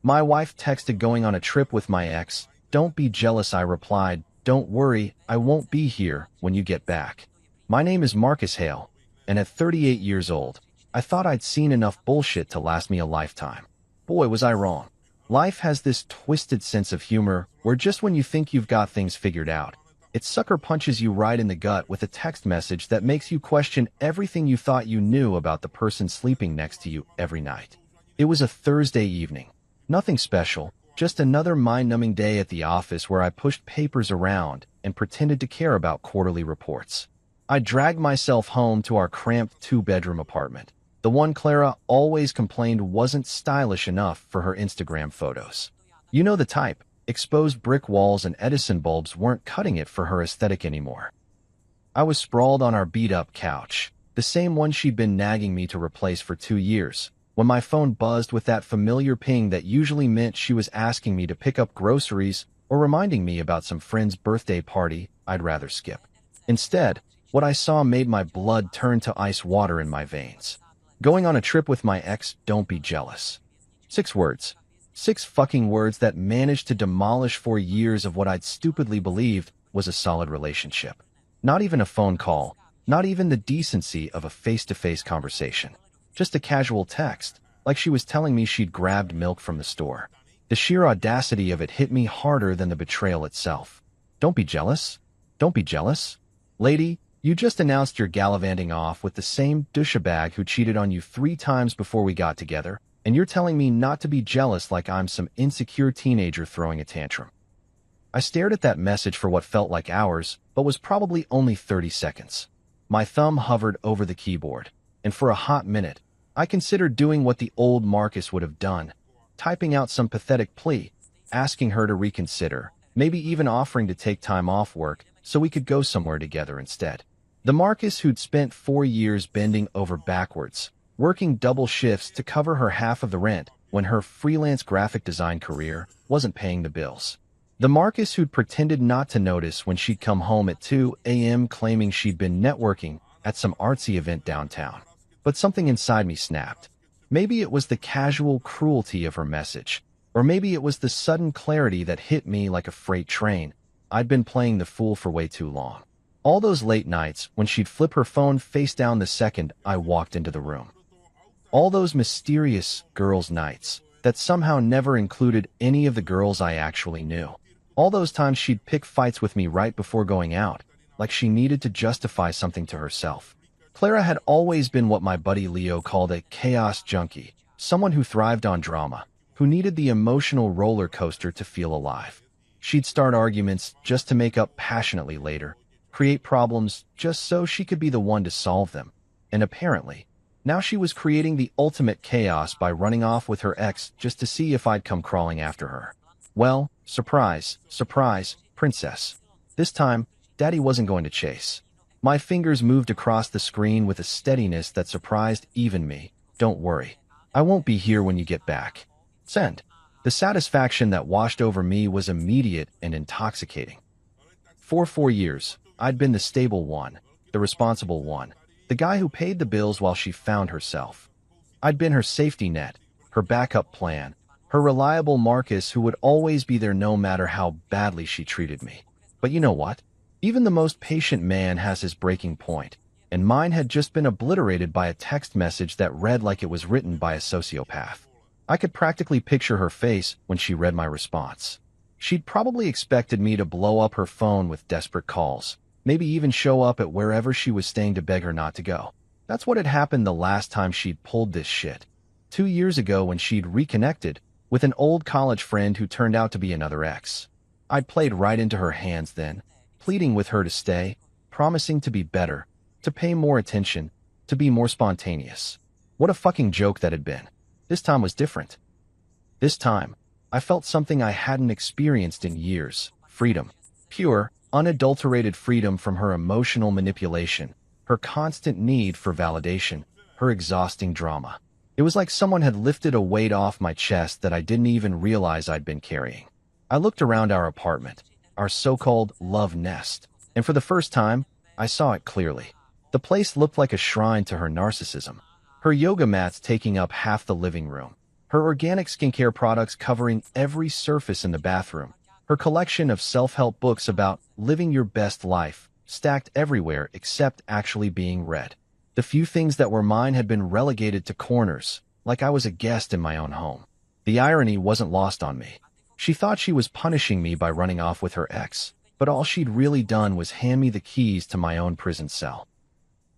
My wife texted going on a trip with my ex. Don't be jealous, I replied. Don't worry, I won't be here when you get back. My name is Marcus Hale, and at 38 years old, I thought I'd seen enough bullshit to last me a lifetime. Boy, was I wrong. Life has this twisted sense of humor where just when you think you've got things figured out, it sucker punches you right in the gut with a text message that makes you question everything you thought you knew about the person sleeping next to you every night. It was a Thursday evening. Nothing special, just another mind-numbing day at the office where I pushed papers around and pretended to care about quarterly reports. I dragged myself home to our cramped two-bedroom apartment, the one Clara always complained wasn't stylish enough for her Instagram photos. You know the type. Exposed brick walls and Edison bulbs weren't cutting it for her aesthetic anymore. I was sprawled on our beat-up couch, the same one she'd been nagging me to replace for 2 years, when my phone buzzed with that familiar ping that usually meant she was asking me to pick up groceries or reminding me about some friend's birthday party I'd rather skip. Instead, what I saw made my blood turn to ice water in my veins. Going on a trip with my ex, don't be jealous. 6 words. 6 fucking words that managed to demolish 4 years of what I'd stupidly believed was a solid relationship. Not even a phone call, not even the decency of a face-to-face conversation. Just a casual text, like she was telling me she'd grabbed milk from the store. The sheer audacity of it hit me harder than the betrayal itself. Don't be jealous? Don't be jealous? Lady, you just announced you're gallivanting off with the same douchebag who cheated on you 3 times before we got together, and you're telling me not to be jealous like I'm some insecure teenager throwing a tantrum. I stared at that message for what felt like hours, but was probably only 30 seconds. My thumb hovered over the keyboard, and for a hot minute, I considered doing what the old Marcus would have done, typing out some pathetic plea, asking her to reconsider, maybe even offering to take time off work so we could go somewhere together instead. The Marcus who'd spent 4 years bending over backwards, working double shifts to cover her half of the rent when her freelance graphic design career wasn't paying the bills. The Marcus who'd pretended not to notice when she'd come home at 2 a.m. claiming she'd been networking at some artsy event downtown. But something inside me snapped. Maybe it was the casual cruelty of her message, or maybe it was the sudden clarity that hit me like a freight train. I'd been playing the fool for way too long. All those late nights when she'd flip her phone face down the second I walked into the room. All those mysterious girls' nights that somehow never included any of the girls I actually knew. All those times she'd pick fights with me right before going out, like she needed to justify something to herself. Clara had always been what my buddy Leo called a chaos junkie, someone who thrived on drama, who needed the emotional roller coaster to feel alive. She'd start arguments just to make up passionately later, create problems just so she could be the one to solve them, and apparently, now she was creating the ultimate chaos by running off with her ex just to see if I'd come crawling after her. Well, surprise, surprise, princess. This time, Daddy wasn't going to chase. My fingers moved across the screen with a steadiness that surprised even me. Don't worry. I won't be here when you get back. Send. The satisfaction that washed over me was immediate and intoxicating. For 4 years, I'd been the stable one, the responsible one, the guy who paid the bills while she found herself. I'd been her safety net, her backup plan, her reliable Marcus who would always be there no matter how badly she treated me. But you know what? Even the most patient man has his breaking point, and mine had just been obliterated by a text message that read like it was written by a sociopath. I could practically picture her face when she read my response. She'd probably expected me to blow up her phone with desperate calls, maybe even show up at wherever she was staying to beg her not to go. That's what had happened the last time she'd pulled this shit. 2 years ago when she'd reconnected with an old college friend who turned out to be another ex. I'd played right into her hands then, pleading with her to stay, promising to be better, to pay more attention, to be more spontaneous. What a fucking joke that had been. This time was different. This time, I felt something I hadn't experienced in years. Freedom. Pure, unadulterated freedom from her emotional manipulation, her constant need for validation, her exhausting drama. It was like someone had lifted a weight off my chest that I didn't even realize I'd been carrying. I looked around our apartment, our so-called love nest, and for the first time, I saw it clearly. The place looked like a shrine to her narcissism. Her yoga mats taking up half the living room, Her organic skincare products covering every surface in the bathroom. Her collection of self-help books about living your best life, stacked everywhere except actually being read. The few things that were mine had been relegated to corners, like I was a guest in my own home. The irony wasn't lost on me. She thought she was punishing me by running off with her ex, but all she'd really done was hand me the keys to my own prison cell.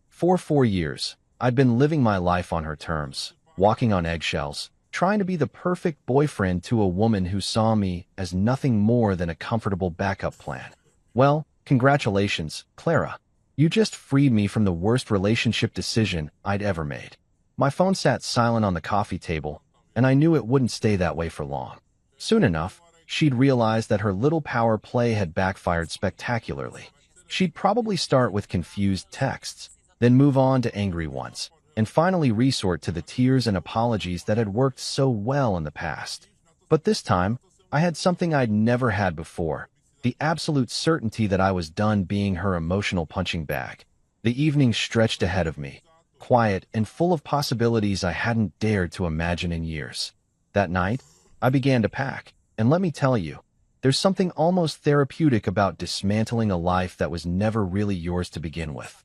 For 4 years, I'd been living my life on her terms, walking on eggshells, trying to be the perfect boyfriend to a woman who saw me as nothing more than a comfortable backup plan. Well, congratulations, Clara. You just freed me from the worst relationship decision I'd ever made. My phone sat silent on the coffee table, and I knew it wouldn't stay that way for long. Soon enough, she'd realized that her little power play had backfired spectacularly. She'd probably start with confused texts, then move on to angry ones, and finally resort to the tears and apologies that had worked so well in the past. But this time, I had something I'd never had before, the absolute certainty that I was done being her emotional punching bag. The evening stretched ahead of me, quiet and full of possibilities I hadn't dared to imagine in years. That night, I began to pack, and let me tell you, there's something almost therapeutic about dismantling a life that was never really yours to begin with.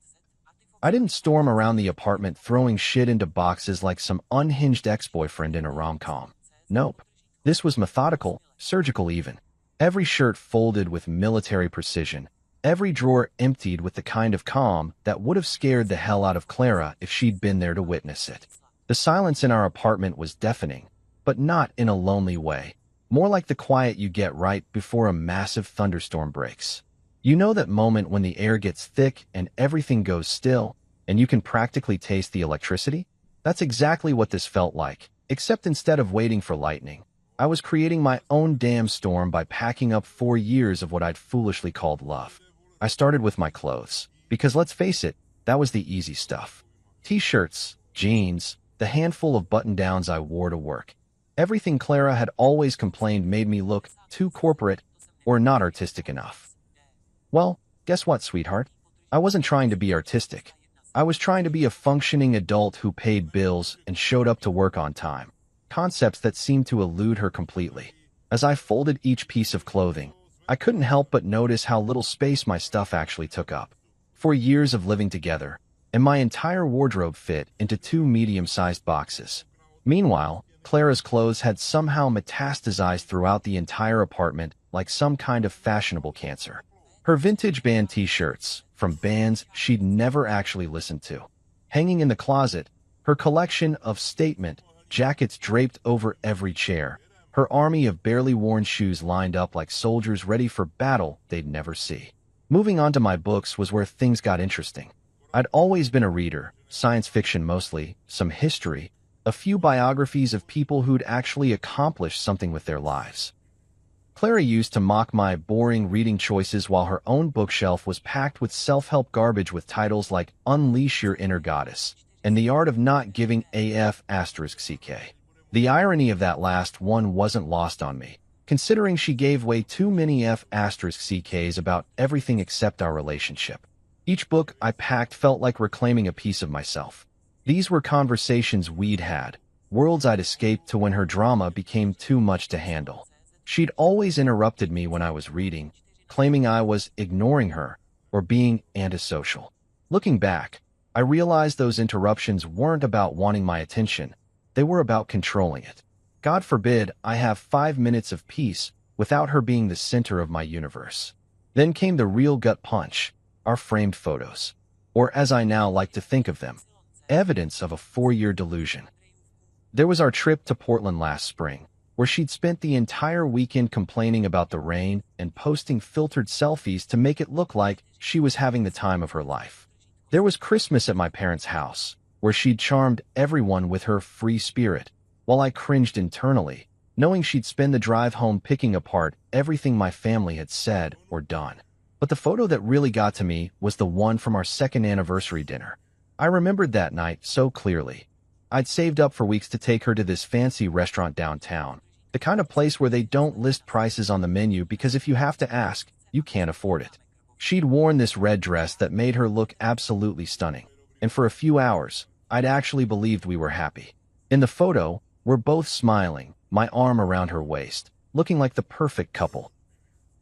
I didn't storm around the apartment throwing shit into boxes like some unhinged ex-boyfriend in a rom-com. Nope. This was methodical, surgical even. Every shirt folded with military precision, every drawer emptied with the kind of calm that would have scared the hell out of Clara if she'd been there to witness it. The silence in our apartment was deafening, but not in a lonely way. More like the quiet you get right before a massive thunderstorm breaks. You know that moment when the air gets thick and everything goes still, and you can practically taste the electricity? That's exactly what this felt like, except instead of waiting for lightning, I was creating my own damn storm by packing up 4 years of what I'd foolishly called love. I started with my clothes, because let's face it, that was the easy stuff. T-shirts, jeans, the handful of button-downs I wore to work. Everything Clara had always complained made me look too corporate or not artistic enough. Well, guess what, sweetheart? I wasn't trying to be artistic. I was trying to be a functioning adult who paid bills and showed up to work on time. Concepts that seemed to elude her completely. As I folded each piece of clothing, I couldn't help but notice how little space my stuff actually took up. 4 years of living together, and my entire wardrobe fit into 2 medium-sized boxes. Meanwhile, Clara's clothes had somehow metastasized throughout the entire apartment like some kind of fashionable cancer. Her vintage band t-shirts, from bands she'd never actually listened to, hanging in the closet, her collection of statement jackets draped over every chair, her army of barely worn shoes lined up like soldiers ready for battle they'd never see. Moving on to my books was where things got interesting. I'd always been a reader, science fiction mostly, some history, a few biographies of people who'd actually accomplished something with their lives. Clara used to mock my boring reading choices while her own bookshelf was packed with self-help garbage with titles like Unleash Your Inner Goddess and The Art of Not Giving AF***CK. The irony of that last one wasn't lost on me, considering she gave way too many F***CKs about everything except our relationship. Each book I packed felt like reclaiming a piece of myself. These were conversations we'd had, worlds I'd escaped to when her drama became too much to handle. She'd always interrupted me when I was reading, claiming I was ignoring her or being antisocial. Looking back, I realized those interruptions weren't about wanting my attention. They were about controlling it. God forbid I have 5 minutes of peace without her being the center of my universe. Then came the real gut punch, our framed photos, or as I now like to think of them, evidence of a 4-year delusion. There was our trip to Portland last spring, where she'd spent the entire weekend complaining about the rain and posting filtered selfies to make it look like she was having the time of her life. There was Christmas at my parents' house, where she'd charmed everyone with her free spirit, while I cringed internally, knowing she'd spend the drive home picking apart everything my family had said or done. But the photo that really got to me was the one from our second anniversary dinner. I remembered that night so clearly. I'd saved up for weeks to take her to this fancy restaurant downtown, the kind of place where they don't list prices on the menu because if you have to ask, you can't afford it. She'd worn this red dress that made her look absolutely stunning, and for a few hours, I'd actually believed we were happy. In the photo, We're both smiling, my arm around her waist, looking like the perfect couple.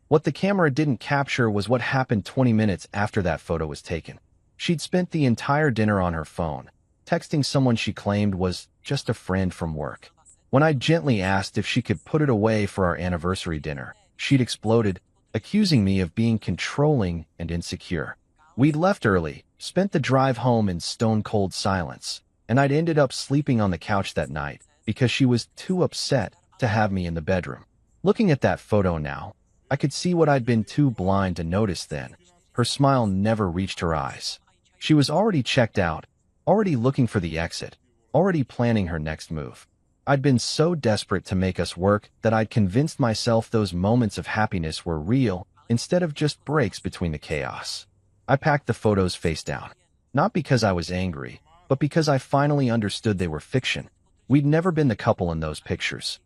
What the camera didn't capture was what happened 20 minutes after that photo was taken. She'd spent the entire dinner on her phone, texting someone she claimed was just a friend from work. When I gently asked if she could put it away for our anniversary dinner, she'd exploded, accusing me of being controlling and insecure. We'd left early, spent the drive home in stone-cold silence, and I'd ended up sleeping on the couch that night because she was too upset to have me in the bedroom. Looking at that photo now, I could see what I'd been too blind to notice then. Her smile never reached her eyes. She was already checked out, already looking for the exit, already planning her next move. I'd been so desperate to make us work that I'd convinced myself those moments of happiness were real instead of just breaks between the chaos. I packed the photos face down, not because I was angry, but because I finally understood they were fiction. We'd never been the couple in those pictures.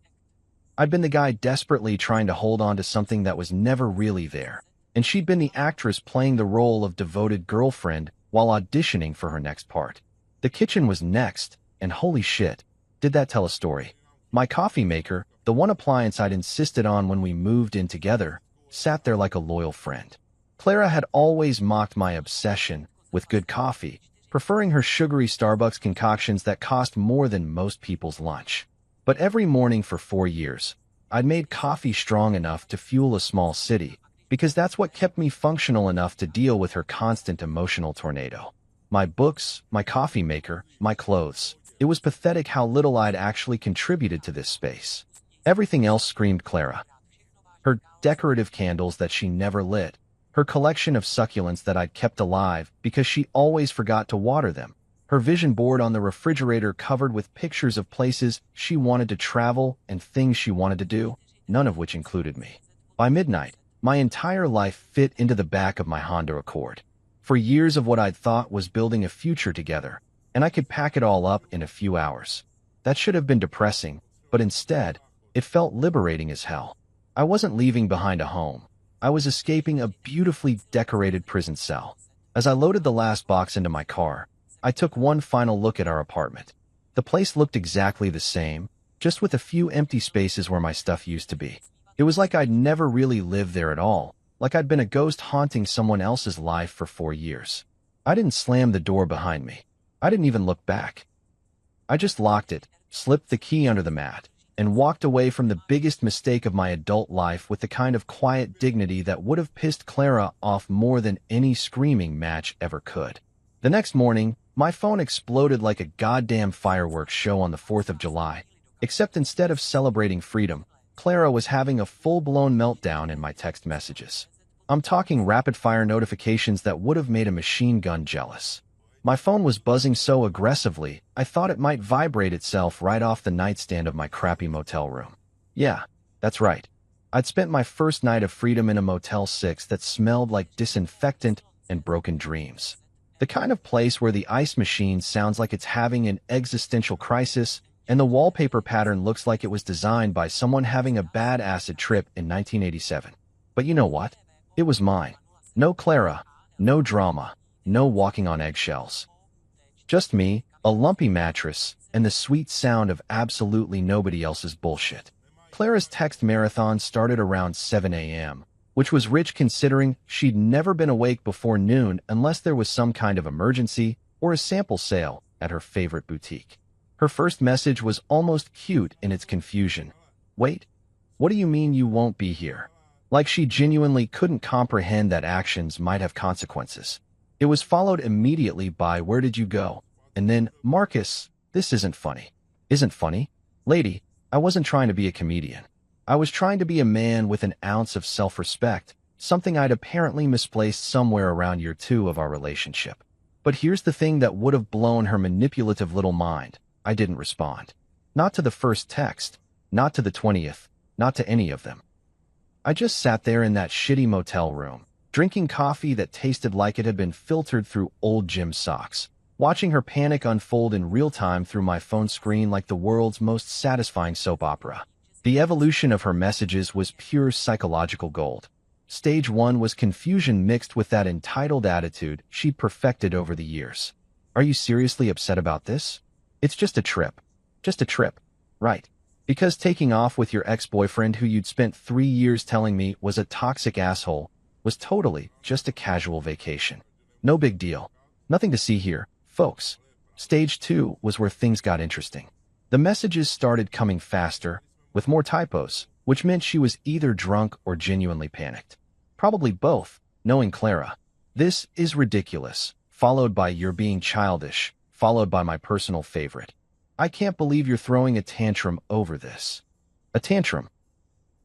I'd been the guy desperately trying to hold on to something that was never really there, and she'd been the actress playing the role of devoted girlfriend while auditioning for her next part. The kitchen was next, and holy shit, did that tell a story. My coffee maker, the one appliance I'd insisted on when we moved in together, sat there like a loyal friend. Clara had always mocked my obsession with good coffee, preferring her sugary Starbucks concoctions that cost more than most people's lunch. But every morning for 4 years, I'd made coffee strong enough to fuel a small city, because that's what kept me functional enough to deal with her constant emotional tornado. My books, my coffee maker, my clothes. It was pathetic how little I'd actually contributed to this space. Everything else screamed Clara. Her decorative candles that she never lit, her collection of succulents that I'd kept alive because she always forgot to water them, her vision board on the refrigerator covered with pictures of places she wanted to travel and things she wanted to do, none of which included me. By midnight, my entire life fit into the back of my Honda Accord. For years of what I'd thought was building a future together, and I could pack it all up in a few hours. That should have been depressing, but instead, it felt liberating as hell. I wasn't leaving behind a home. I was escaping a beautifully decorated prison cell. As I loaded the last box into my car, I took one final look at our apartment. The place looked exactly the same, just with a few empty spaces where my stuff used to be. It was like I'd never really lived there at all, like I'd been a ghost haunting someone else's life for 4 years. I didn't slam the door behind me. I didn't even look back. I just locked it, slipped the key under the mat, and walked away from the biggest mistake of my adult life with the kind of quiet dignity that would have pissed Clara off more than any screaming match ever could. The next morning, my phone exploded like a goddamn fireworks show on the 4th of July, except instead of celebrating freedom, Clara was having a full-blown meltdown in my text messages. I'm talking rapid-fire notifications that would have made a machine gun jealous. My phone was buzzing so aggressively, I thought it might vibrate itself right off the nightstand of my crappy motel room. Yeah, that's right. I'd spent my first night of freedom in a Motel 6 that smelled like disinfectant and broken dreams. The kind of place where the ice machine sounds like it's having an existential crisis, and the wallpaper pattern looks like it was designed by someone having a bad acid trip in 1987. But you know what? It was mine. No Clara, no drama, no walking on eggshells. Just me, a lumpy mattress, and the sweet sound of absolutely nobody else's bullshit. Clara's text marathon started around 7 a.m., which was rich considering she'd never been awake before noon unless there was some kind of emergency or a sample sale at her favorite boutique. Her first message was almost cute in its confusion. Wait, what do you mean you won't be here? Like she genuinely couldn't comprehend that actions might have consequences. It was followed immediately by where did you go? And then, Marcus, this isn't funny. Isn't funny? Lady, I wasn't trying to be a comedian. I was trying to be a man with an ounce of self-respect, something I'd apparently misplaced somewhere around year 2 of our relationship. But here's the thing that would have blown her manipulative little mind. I didn't respond. Not to the first text, not to the 20th, not to any of them. I just sat there in that shitty motel room, drinking coffee that tasted like it had been filtered through old gym socks, watching her panic unfold in real time through my phone screen like the world's most satisfying soap opera. The evolution of her messages was pure psychological gold. Stage 1 was confusion mixed with that entitled attitude she'd perfected over the years. Are you seriously upset about this? It's just a trip. Just a trip. Right. Because taking off with your ex-boyfriend who you'd spent 3 years telling me was a toxic asshole was totally just a casual vacation. No big deal. Nothing to see here, folks. Stage 2 was where things got interesting. The messages started coming faster, with more typos, which meant she was either drunk or genuinely panicked. Probably both, knowing Clara. This is ridiculous, followed by you're being childish, followed by my personal favorite. I can't believe you're throwing a tantrum over this. A tantrum.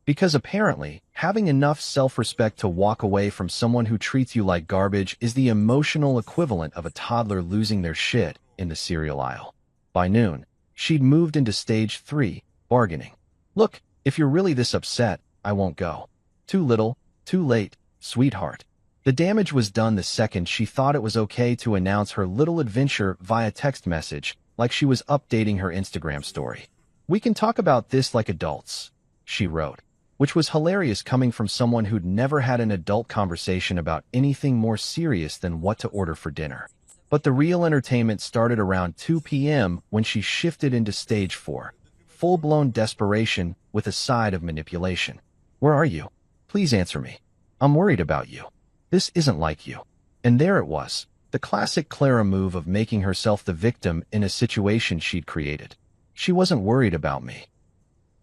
Because apparently, having enough self-respect to walk away from someone who treats you like garbage is the emotional equivalent of a toddler losing their shit in the cereal aisle. By noon, she'd moved into stage 3, bargaining. Look, if you're really this upset, I won't go. Too little, too late, sweetheart. The damage was done the second she thought it was okay to announce her little adventure via text message, like she was updating her Instagram story. We can talk about this like adults, she wrote, which was hilarious coming from someone who'd never had an adult conversation about anything more serious than what to order for dinner. But the real entertainment started around 2 p.m. when she shifted into stage 4, full-blown desperation with a side of manipulation. Where are you? Please answer me. I'm worried about you. This isn't like you. And there it was, the classic Clara move of making herself the victim in a situation she'd created. She wasn't worried about me.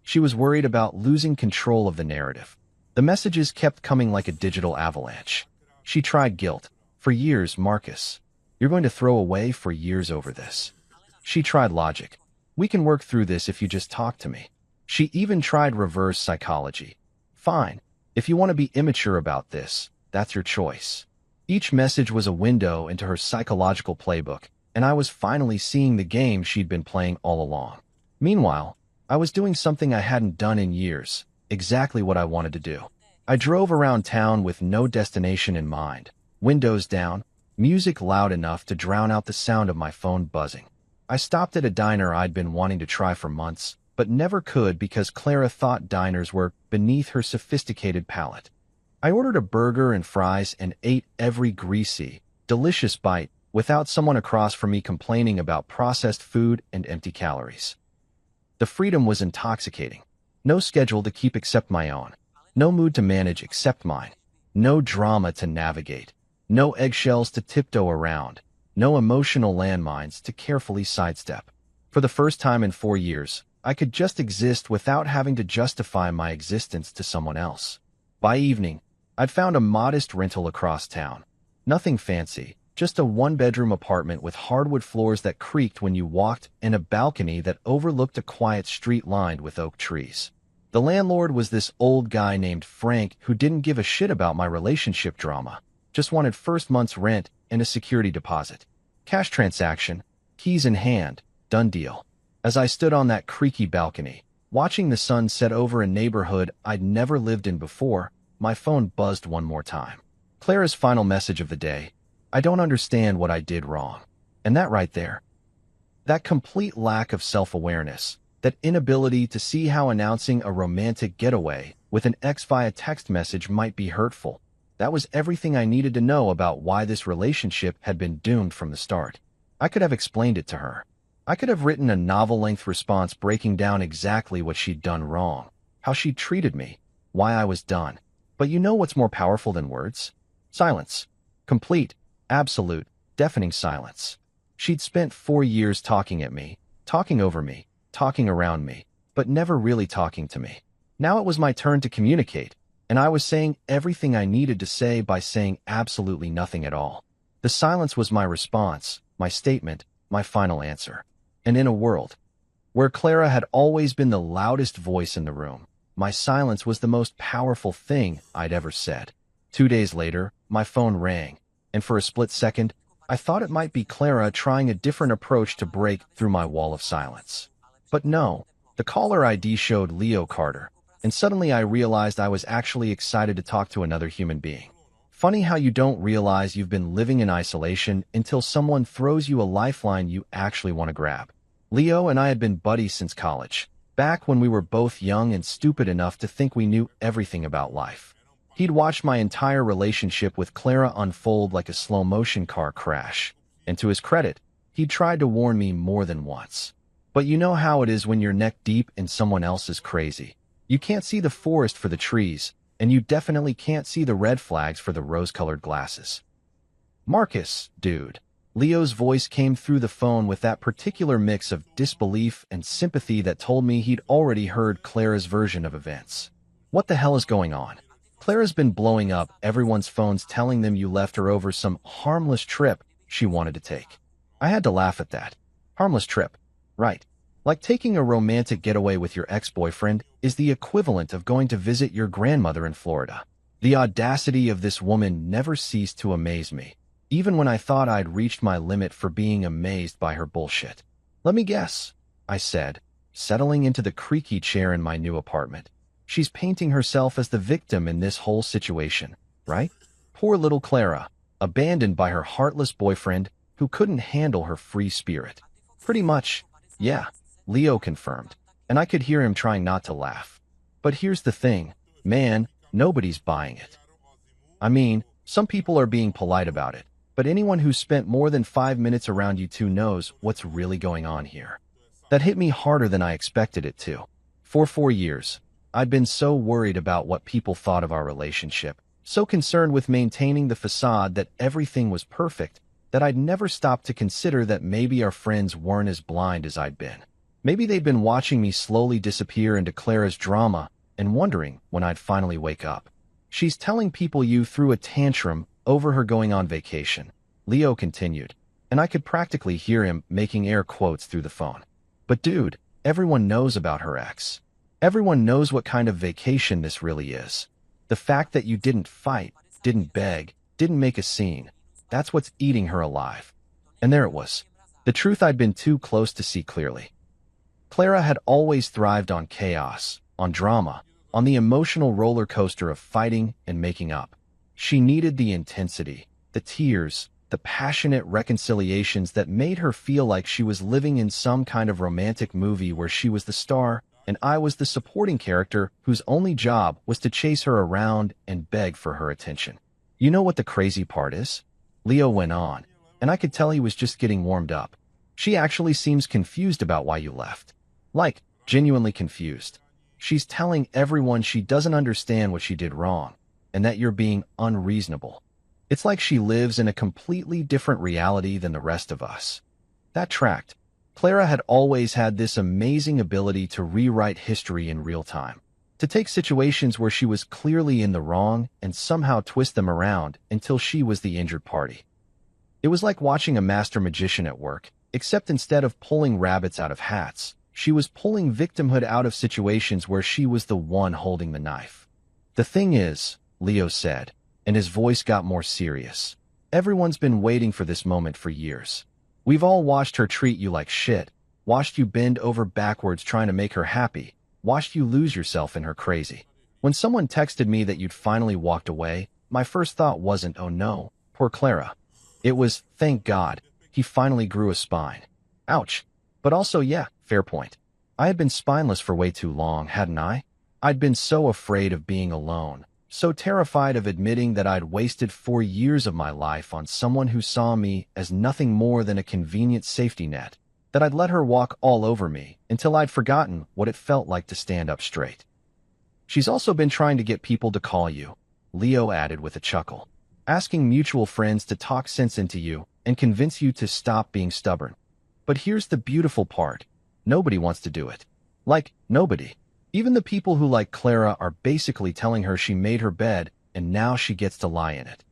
She was worried about losing control of the narrative. The messages kept coming like a digital avalanche. She tried guilt. For years, Marcus. You're going to throw away for years over this. She tried logic. We can work through this if you just talk to me. She even tried reverse psychology. Fine. If you want to be immature about this, that's your choice. Each message was a window into her psychological playbook, and I was finally seeing the game she'd been playing all along. Meanwhile, I was doing something I hadn't done in years, exactly what I wanted to do. I drove around town with no destination in mind, windows down, music loud enough to drown out the sound of my phone buzzing. I stopped at a diner I'd been wanting to try for months, but never could because Clara thought diners were beneath her sophisticated palate. I ordered a burger and fries and ate every greasy, delicious bite without someone across from me complaining about processed food and empty calories. The freedom was intoxicating. No schedule to keep except my own. No mood to manage except mine. No drama to navigate. No eggshells to tiptoe around. No emotional landmines to carefully sidestep. For the first time in 4 years, I could just exist without having to justify my existence to someone else. By evening, I'd found a modest rental across town. Nothing fancy, just a one-bedroom apartment with hardwood floors that creaked when you walked and a balcony that overlooked a quiet street lined with oak trees. The landlord was this old guy named Frank who didn't give a shit about my relationship drama, just wanted first month's rent and a security deposit. Cash transaction, keys in hand, done deal. As I stood on that creaky balcony, watching the sun set over a neighborhood I'd never lived in before, my phone buzzed one more time. Clara's final message of the day: I don't understand what I did wrong. And that right there, that complete lack of self-awareness, that inability to see how announcing a romantic getaway with an ex via text message might be hurtful, that was everything I needed to know about why this relationship had been doomed from the start. I could have explained it to her. I could have written a novel-length response breaking down exactly what she'd done wrong, how she'd treated me, why I was done. But you know what's more powerful than words? Silence. Complete, absolute, deafening silence. She'd spent 4 years talking at me, talking over me, talking around me, but never really talking to me. Now it was my turn to communicate, and I was saying everything I needed to say by saying absolutely nothing at all. The silence was my response, my statement, my final answer. And in a world where Clara had always been the loudest voice in the room, my silence was the most powerful thing I'd ever said. 2 days later, my phone rang, and for a split second, I thought it might be Clara trying a different approach to break through my wall of silence. But no, the caller ID showed Leo Carter, and suddenly I realized I was actually excited to talk to another human being. Funny how you don't realize you've been living in isolation until someone throws you a lifeline you actually want to grab. Leo and I had been buddies since college, back when we were both young and stupid enough to think we knew everything about life. He'd watched my entire relationship with Clara unfold like a slow-motion car crash, and to his credit, he'd tried to warn me more than once. But you know how it is when you're neck deep in someone else's crazy. You can't see the forest for the trees, and you definitely can't see the red flags for the rose-colored glasses. Marcus, dude. Leo's voice came through the phone with that particular mix of disbelief and sympathy that told me he'd already heard Clara's version of events. What the hell is going on? Clara's been blowing up everyone's phones telling them you left her over some harmless trip she wanted to take. I had to laugh at that. Harmless trip. Right. Like taking a romantic getaway with your ex-boyfriend is the equivalent of going to visit your grandmother in Florida. The audacity of this woman never ceased to amaze me, even when I thought I'd reached my limit for being amazed by her bullshit. Let me guess, I said, settling into the creaky chair in my new apartment. She's painting herself as the victim in this whole situation, right? Poor little Clara, abandoned by her heartless boyfriend who couldn't handle her free spirit. Pretty much, yeah, Leo confirmed, and I could hear him trying not to laugh. But here's the thing, man, nobody's buying it. I mean, some people are being polite about it, but anyone who's spent more than 5 minutes around you two knows what's really going on here. That hit me harder than I expected it to. For 4 years, I'd been so worried about what people thought of our relationship, so concerned with maintaining the facade that everything was perfect, that I'd never stopped to consider that maybe our friends weren't as blind as I'd been. Maybe they'd been watching me slowly disappear into Clara's drama and wondering when I'd finally wake up. She's telling people you threw a tantrum over her going on vacation, Leo continued, and I could practically hear him making air quotes through the phone. But dude, everyone knows about her ex. Everyone knows what kind of vacation this really is. The fact that you didn't fight, didn't beg, didn't make a scene, that's what's eating her alive. And there it was. The truth I'd been too close to see clearly. Clara had always thrived on chaos, on drama, on the emotional roller coaster of fighting and making up. She needed the intensity, the tears, the passionate reconciliations that made her feel like she was living in some kind of romantic movie where she was the star and I was the supporting character whose only job was to chase her around and beg for her attention. You know what the crazy part is? Leo went on, and I could tell he was just getting warmed up. She actually seems confused about why you left. Like, genuinely confused. She's telling everyone she doesn't understand what she did wrong, and that you're being unreasonable. It's like she lives in a completely different reality than the rest of us. That tracked. Clara had always had this amazing ability to rewrite history in real time, to take situations where she was clearly in the wrong and somehow twist them around until she was the injured party. It was like watching a master magician at work, except instead of pulling rabbits out of hats, she was pulling victimhood out of situations where she was the one holding the knife. The thing is, Leo said, and his voice got more serious, everyone's been waiting for this moment for years. We've all watched her treat you like shit, watched you bend over backwards trying to make her happy, watched you lose yourself in her crazy. When someone texted me that you'd finally walked away, my first thought wasn't, oh no, poor Clara. It was, thank God, he finally grew a spine. Ouch. But also, yeah, fair point. I had been spineless for way too long, hadn't I? I'd been so afraid of being alone, so terrified of admitting that I'd wasted 4 years of my life on someone who saw me as nothing more than a convenient safety net, that I'd let her walk all over me until I'd forgotten what it felt like to stand up straight. She's also been trying to get people to call you, Leo added with a chuckle, asking mutual friends to talk sense into you and convince you to stop being stubborn. But here's the beautiful part. Nobody wants to do it. Like, nobody. Even the people who like Clara are basically telling her she made her bed and now she gets to lie in it.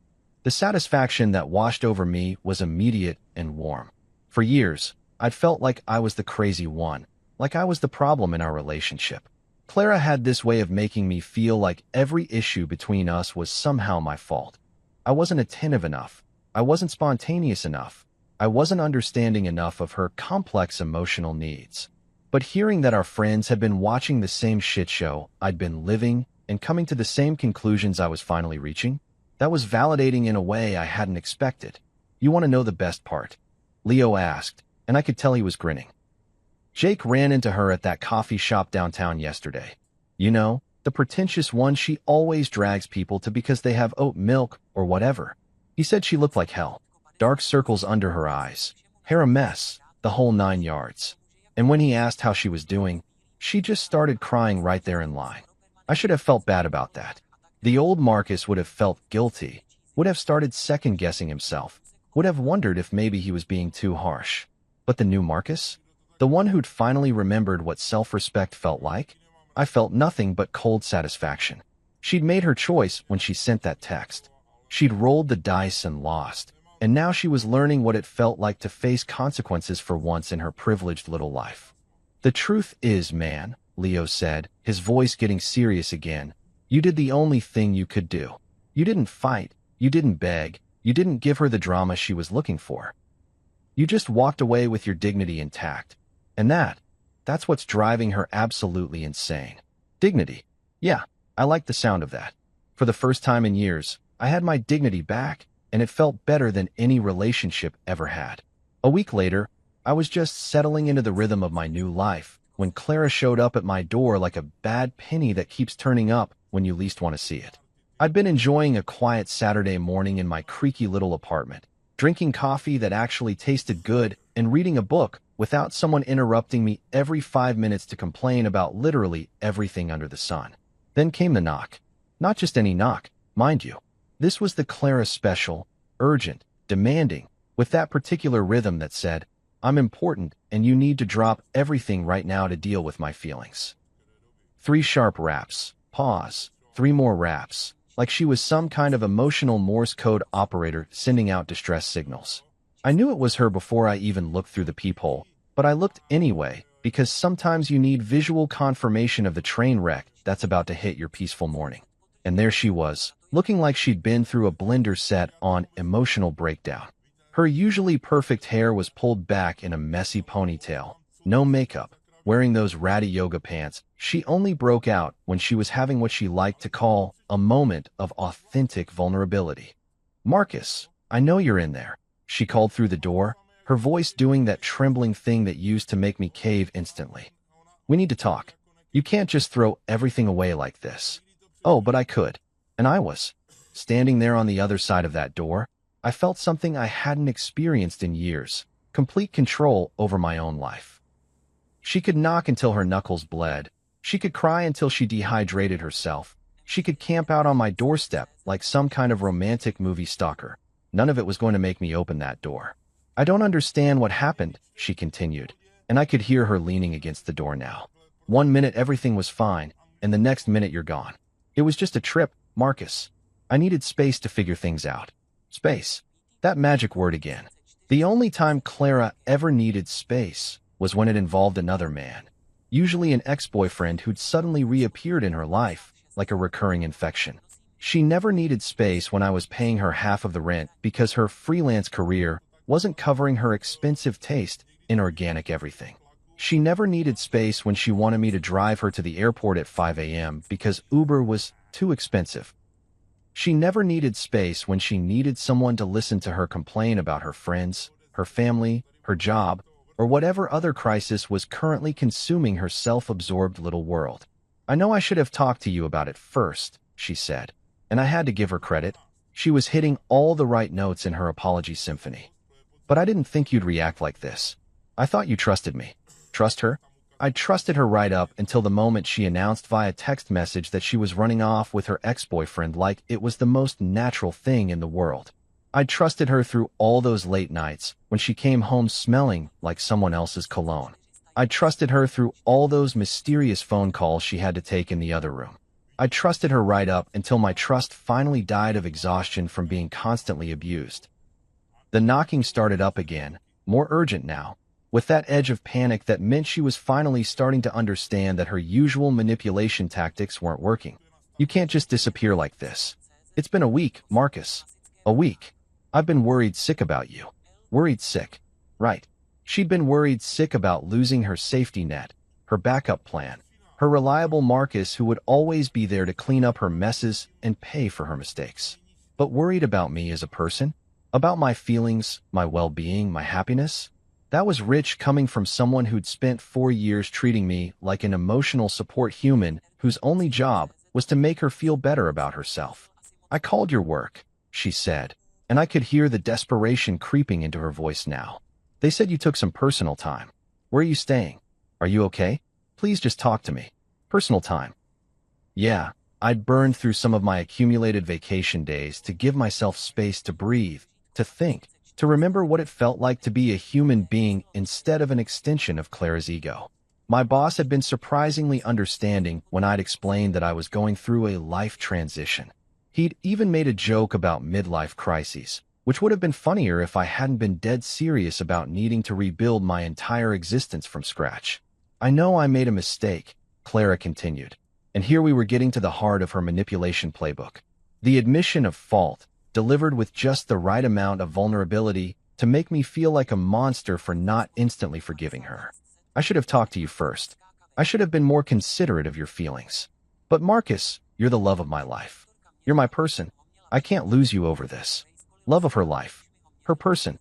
The satisfaction that washed over me was immediate and warm. For years, I'd felt like I was the crazy one, like I was the problem in our relationship. Clara had this way of making me feel like every issue between us was somehow my fault. I wasn't attentive enough. I wasn't spontaneous enough. I wasn't understanding enough of her complex emotional needs. But hearing that our friends had been watching the same shit show I'd been living and coming to the same conclusions I was finally reaching, that was validating in a way I hadn't expected. You want to know the best part? Leo asked, and I could tell he was grinning. Jake ran into her at that coffee shop downtown yesterday. You know, the pretentious one she always drags people to because they have oat milk or whatever. He said she looked like hell. Dark circles under her eyes. Hair a mess. The whole 9 yards. And when he asked how she was doing, she just started crying right there in line. I should have felt bad about that. The old Marcus would have felt guilty, would have started second-guessing himself, would have wondered if maybe he was being too harsh. But the new Marcus? The one who'd finally remembered what self-respect felt like? I felt nothing but cold satisfaction. She'd made her choice when she sent that text. She'd rolled the dice and lost, and now she was learning what it felt like to face consequences for once in her privileged little life. The truth is, man, Leo said, his voice getting serious again, you did the only thing you could do. You didn't fight, you didn't beg, you didn't give her the drama she was looking for. You just walked away with your dignity intact. And that's what's driving her absolutely insane. Dignity. Yeah, I like the sound of that. For the first time in years, I had my dignity back, and it felt better than any relationship ever had. A week later, I was just settling into the rhythm of my new life when Clara showed up at my door like a bad penny that keeps turning up when you least want to see it. I'd been enjoying a quiet Saturday morning in my creaky little apartment, drinking coffee that actually tasted good and reading a book without someone interrupting me every 5 minutes to complain about literally everything under the sun. Then came the knock. Not just any knock, mind you. This was the Clara special, urgent, demanding, with that particular rhythm that said, I'm important and you need to drop everything right now to deal with my feelings. 3 sharp raps, pause, 3 more raps, like she was some kind of emotional Morse code operator sending out distress signals. I knew it was her before I even looked through the peephole, but I looked anyway, because sometimes you need visual confirmation of the train wreck that's about to hit your peaceful morning. And there she was, looking like she'd been through a blender set on emotional breakdown. Her usually perfect hair was pulled back in a messy ponytail, no makeup, wearing those ratty yoga pants. She only broke out when she was having what she liked to call a moment of authentic vulnerability. Marcus, I know you're in there, she called through the door, her voice doing that trembling thing that used to make me cave instantly. We need to talk. You can't just throw everything away like this. Oh, but I could. And I was. Standing there on the other side of that door, I felt something I hadn't experienced in years, complete control over my own life. She could knock until her knuckles bled. She could cry until she dehydrated herself. She could camp out on my doorstep like some kind of romantic movie stalker. None of it was going to make me open that door. I don't understand what happened, she continued, and I could hear her leaning against the door now. 1 minute everything was fine, and the next minute you're gone. It was just a trip, Marcus. I needed space to figure things out. Space. That magic word again. The only time Clara ever needed space was when it involved another man, usually an ex-boyfriend who'd suddenly reappeared in her life, like a recurring infection. She never needed space when I was paying her half of the rent because her freelance career wasn't covering her expensive taste in organic everything. She never needed space when she wanted me to drive her to the airport at 5 a.m. because Uber was too expensive. She never needed space when she needed someone to listen to her complain about her friends, her family, her job, or whatever other crisis was currently consuming her self-absorbed little world. I know I should have talked to you about it first, she said, and I had to give her credit. She was hitting all the right notes in her apology symphony. But I didn't think you'd react like this. I thought you trusted me. Trust her? I trusted her right up until the moment she announced via text message that she was running off with her ex-boyfriend like it was the most natural thing in the world. I trusted her through all those late nights when she came home smelling like someone else's cologne. I trusted her through all those mysterious phone calls she had to take in the other room. I trusted her right up until my trust finally died of exhaustion from being constantly abused. The knocking started up again, more urgent now, with that edge of panic that meant she was finally starting to understand that her usual manipulation tactics weren't working. You can't just disappear like this. It's been a week, Marcus. A week. I've been worried sick about you. Worried sick. Right. She'd been worried sick about losing her safety net, her backup plan, her reliable Marcus who would always be there to clean up her messes and pay for her mistakes. But worried about me as a person? About my feelings, my well-being, my happiness? That was rich coming from someone who'd spent 4 years treating me like an emotional support human whose only job was to make her feel better about herself. I called your work, she said, and I could hear the desperation creeping into her voice now. They said you took some personal time. Where are you staying? Are you okay? Please just talk to me. Personal time. Yeah, I'd burned through some of my accumulated vacation days to give myself space to breathe, to think, to remember what it felt like to be a human being instead of an extension of Clara's ego. My boss had been surprisingly understanding when I'd explained that I was going through a life transition. He'd even made a joke about midlife crises, which would have been funnier if I hadn't been dead serious about needing to rebuild my entire existence from scratch. I know I made a mistake, Clara continued. And here we were getting to the heart of her manipulation playbook. The admission of fault, delivered with just the right amount of vulnerability to make me feel like a monster for not instantly forgiving her. I should have talked to you first. I should have been more considerate of your feelings. But Marcus, you're the love of my life. You're my person. I can't lose you over this. Love of her life. Her person.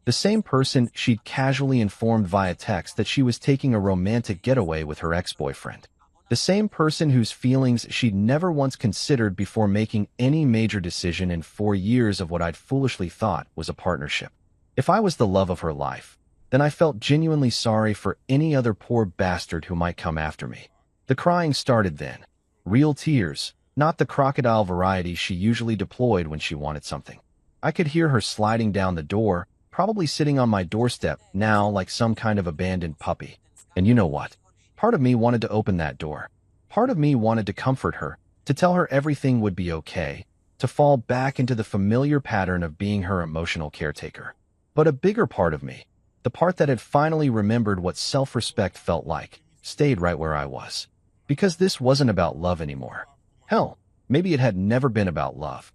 The same person she'd casually informed via text that she was taking a romantic getaway with her ex-boyfriend. The same person whose feelings she'd never once considered before making any major decision in 4 years of what I'd foolishly thought was a partnership. If I was the love of her life, then I felt genuinely sorry for any other poor bastard who might come after me. The crying started then. Real tears, not the crocodile variety she usually deployed when she wanted something. I could hear her sliding down the door, probably sitting on my doorstep now like some kind of abandoned puppy. And you know what? Part of me wanted to open that door. Part of me wanted to comfort her, to tell her everything would be okay, to fall back into the familiar pattern of being her emotional caretaker. But a bigger part of me, the part that had finally remembered what self-respect felt like, stayed right where I was. Because this wasn't about love anymore. Hell, maybe it had never been about love.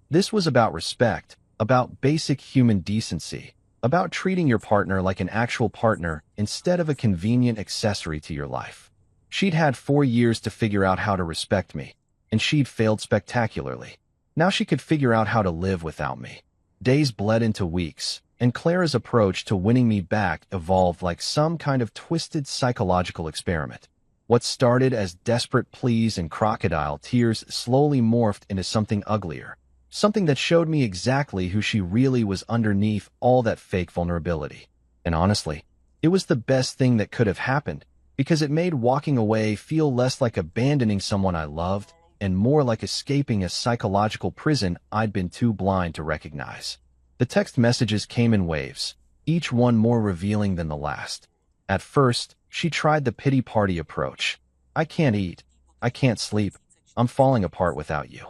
This was about respect, about basic human decency, about treating your partner like an actual partner instead of a convenient accessory to your life. She'd had 4 years to figure out how to respect me, and she'd failed spectacularly. Now she could figure out how to live without me. Days bled into weeks, and Clara's approach to winning me back evolved like some kind of twisted psychological experiment. What started as desperate pleas and crocodile tears slowly morphed into something uglier. Something that showed me exactly who she really was underneath all that fake vulnerability. And honestly, it was the best thing that could have happened, because it made walking away feel less like abandoning someone I loved and more like escaping a psychological prison I'd been too blind to recognize. The text messages came in waves, each one more revealing than the last. At first, she tried the pity party approach. I can't eat. I can't sleep. I'm falling apart without you.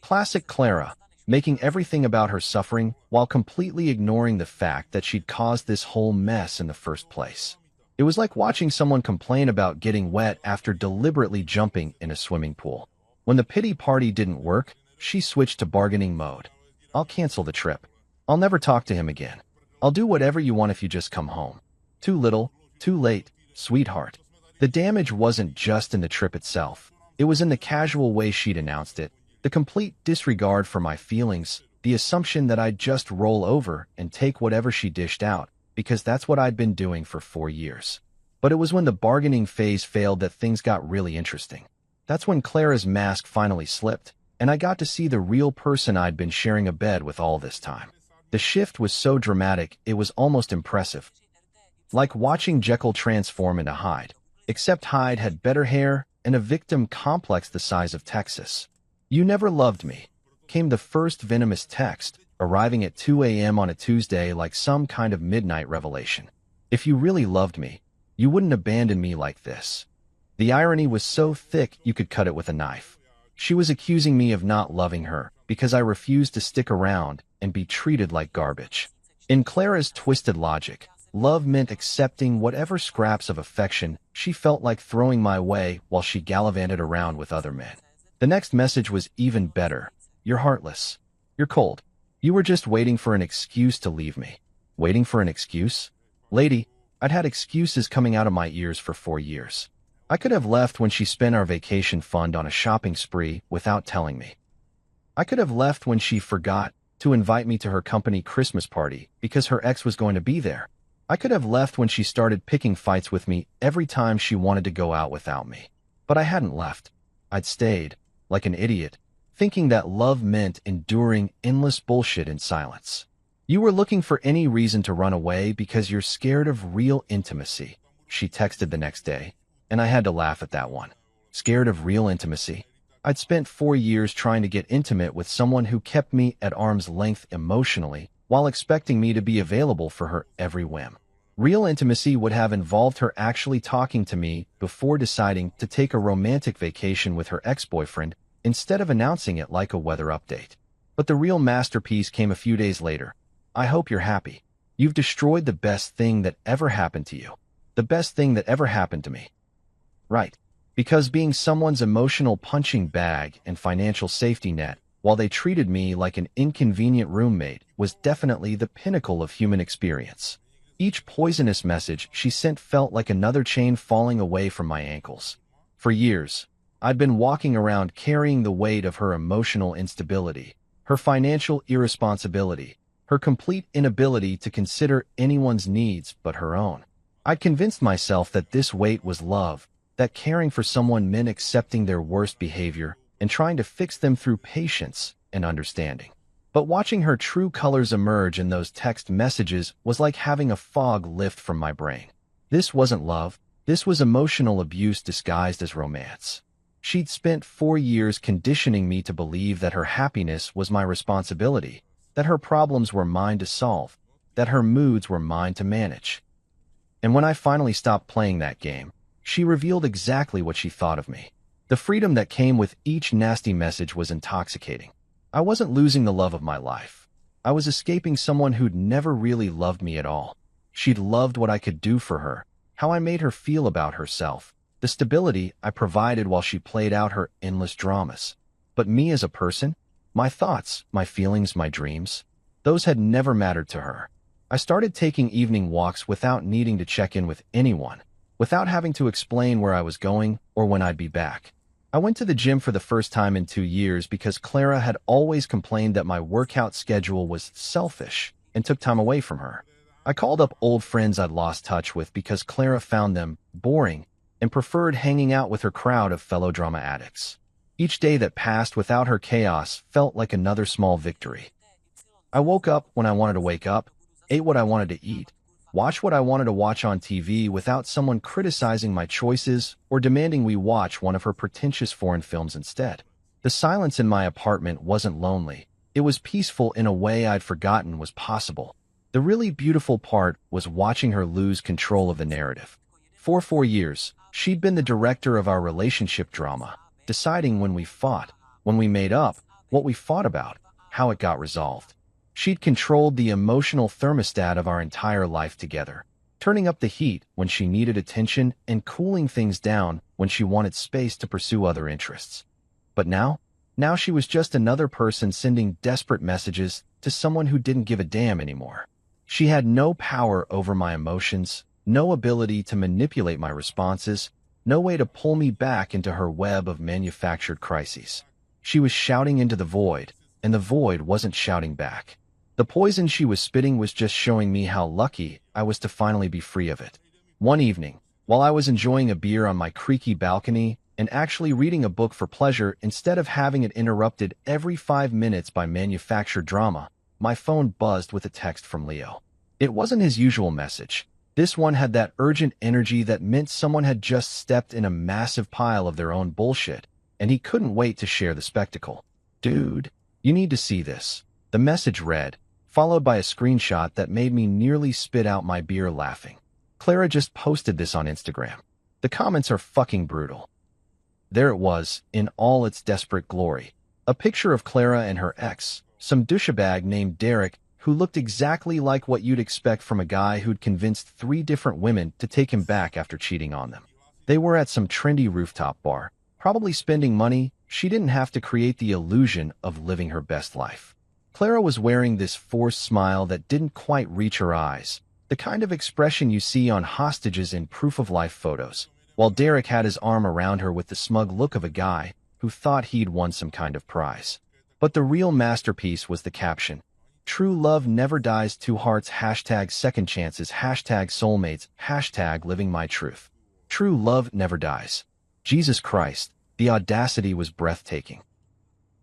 Classic Clara, making everything about her suffering while completely ignoring the fact that she'd caused this whole mess in the first place. It was like watching someone complain about getting wet after deliberately jumping in a swimming pool. When the pity party didn't work, she switched to bargaining mode. I'll cancel the trip. I'll never talk to him again. I'll do whatever you want if you just come home. Too little, too late, sweetheart. The damage wasn't just in the trip itself. It was in the casual way she'd announced it. The complete disregard for my feelings, the assumption that I'd just roll over and take whatever she dished out, because that's what I'd been doing for 4 years. But it was when the bargaining phase failed that things got really interesting. That's when Clara's mask finally slipped, and I got to see the real person I'd been sharing a bed with all this time. The shift was so dramatic, it was almost impressive. Like watching Jekyll transform into Hyde, except Hyde had better hair and a victim complex the size of Texas. You never loved me, came the first venomous text, arriving at 2 a.m. on a Tuesday like some kind of midnight revelation. If you really loved me, you wouldn't abandon me like this. The irony was so thick you could cut it with a knife. She was accusing me of not loving her because I refused to stick around and be treated like garbage. In Clara's twisted logic, love meant accepting whatever scraps of affection she felt like throwing my way while she gallivanted around with other men. The next message was even better. You're heartless. You're cold. You were just waiting for an excuse to leave me. Waiting for an excuse? Lady, I'd had excuses coming out of my ears for 4 years. I could have left when she spent our vacation fund on a shopping spree without telling me. I could have left when she forgot to invite me to her company Christmas party because her ex was going to be there. I could have left when she started picking fights with me every time she wanted to go out without me. But I hadn't left. I'd stayed, like an idiot, thinking that love meant enduring endless bullshit in silence. You were looking for any reason to run away because you're scared of real intimacy. she texted the next day, and I had to laugh at that one. Scared of real intimacy? I'd spent 4 years trying to get intimate with someone who kept me at arm's length emotionally, while expecting me to be available for her every whim. Real intimacy would have involved her actually talking to me before deciding to take a romantic vacation with her ex-boyfriend instead of announcing it like a weather update. But the real masterpiece came a few days later. I hope you're happy. You've destroyed the best thing that ever happened to you. The best thing that ever happened to me. Right. Because being someone's emotional punching bag and financial safety net, while they treated me like an inconvenient roommate, was definitely the pinnacle of human experience. Each poisonous message she sent felt like another chain falling away from my ankles. For years, I'd been walking around carrying the weight of her emotional instability, her financial irresponsibility, her complete inability to consider anyone's needs but her own. I'd convinced myself that this weight was love, that caring for someone meant accepting their worst behavior and trying to fix them through patience and understanding. But watching her true colors emerge in those text messages was like having a fog lift from my brain. This wasn't love. This was emotional abuse disguised as romance. She'd spent 4 years conditioning me to believe that her happiness was my responsibility, that her problems were mine to solve, that her moods were mine to manage. And when I finally stopped playing that game, she revealed exactly what she thought of me. The freedom that came with each nasty message was intoxicating. I wasn't losing the love of my life. I was escaping someone who'd never really loved me at all. She'd loved what I could do for her, how I made her feel about herself, the stability I provided while she played out her endless dramas. But me as a person, my thoughts, my feelings, my dreams, those had never mattered to her. I started taking evening walks without needing to check in with anyone, without having to explain where I was going or when I'd be back. I went to the gym for the first time in 2 years because Clara had always complained that my workout schedule was selfish and took time away from her. I called up old friends I'd lost touch with because Clara found them boring and preferred hanging out with her crowd of fellow drama addicts. Each day that passed without her chaos felt like another small victory. I woke up when I wanted to wake up, ate what I wanted to eat, watched what I wanted to watch on TV without someone criticizing my choices or demanding we watch one of her pretentious foreign films instead. The silence in my apartment wasn't lonely. It was peaceful in a way I'd forgotten was possible. The really beautiful part was watching her lose control of the narrative. For 4 years, she'd been the director of our relationship drama, deciding when we fought, when we made up, what we fought about, how it got resolved. She'd controlled the emotional thermostat of our entire life together, turning up the heat when she needed attention and cooling things down when she wanted space to pursue other interests. But now she was just another person sending desperate messages to someone who didn't give a damn anymore. She had no power over my emotions, no ability to manipulate my responses, no way to pull me back into her web of manufactured crises. She was shouting into the void, and the void wasn't shouting back. The poison she was spitting was just showing me how lucky I was to finally be free of it. One evening, while I was enjoying a beer on my creaky balcony and actually reading a book for pleasure instead of having it interrupted every 5 minutes by manufactured drama, my phone buzzed with a text from Leo. It wasn't his usual message. This one had that urgent energy that meant someone had just stepped in a massive pile of their own bullshit, and he couldn't wait to share the spectacle. "Dude, you need to see this," the message read, followed by a screenshot that made me nearly spit out my beer laughing. Clara just posted this on Instagram. The comments are fucking brutal. There it was, in all its desperate glory. A picture of Clara and her ex, some douchebag named Derek, who looked exactly like what you'd expect from a guy who'd convinced 3 different women to take him back after cheating on them. They were at some trendy rooftop bar, probably spending money. She didn't have to create the illusion of living her best life. Clara was wearing this forced smile that didn't quite reach her eyes, the kind of expression you see on hostages in proof-of-life photos, while Derek had his arm around her with the smug look of a guy who thought he'd won some kind of prize. But the real masterpiece was the caption. "True love never dies, 2 hearts, #second chances, #soulmates, #living my truth." True love never dies. Jesus Christ, the audacity was breathtaking.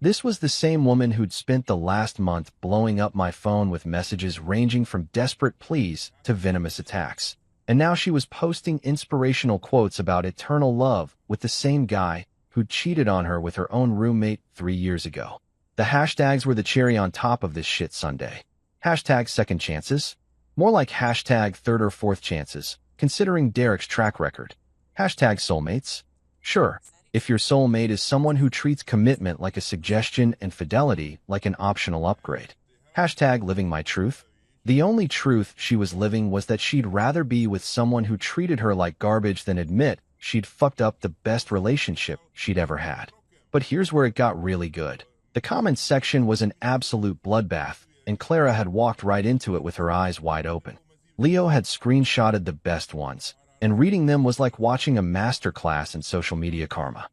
This was the same woman who'd spent the last month blowing up my phone with messages ranging from desperate pleas to venomous attacks. And now she was posting inspirational quotes about eternal love with the same guy who cheated on her with her own roommate 3 years ago. The hashtags were the cherry on top of this shit Sunday. Hashtag second chances? More like hashtag third or fourth chances, considering Derek's track record. Hashtag soulmates? Sure, if your soulmate is someone who treats commitment like a suggestion and fidelity like an optional upgrade. Hashtag living my truth? The only truth she was living was that she'd rather be with someone who treated her like garbage than admit she'd fucked up the best relationship she'd ever had. But here's where it got really good. The comments section was an absolute bloodbath, and Clara had walked right into it with her eyes wide open. Leo had screenshotted the best ones, and reading them was like watching a masterclass in social media karma.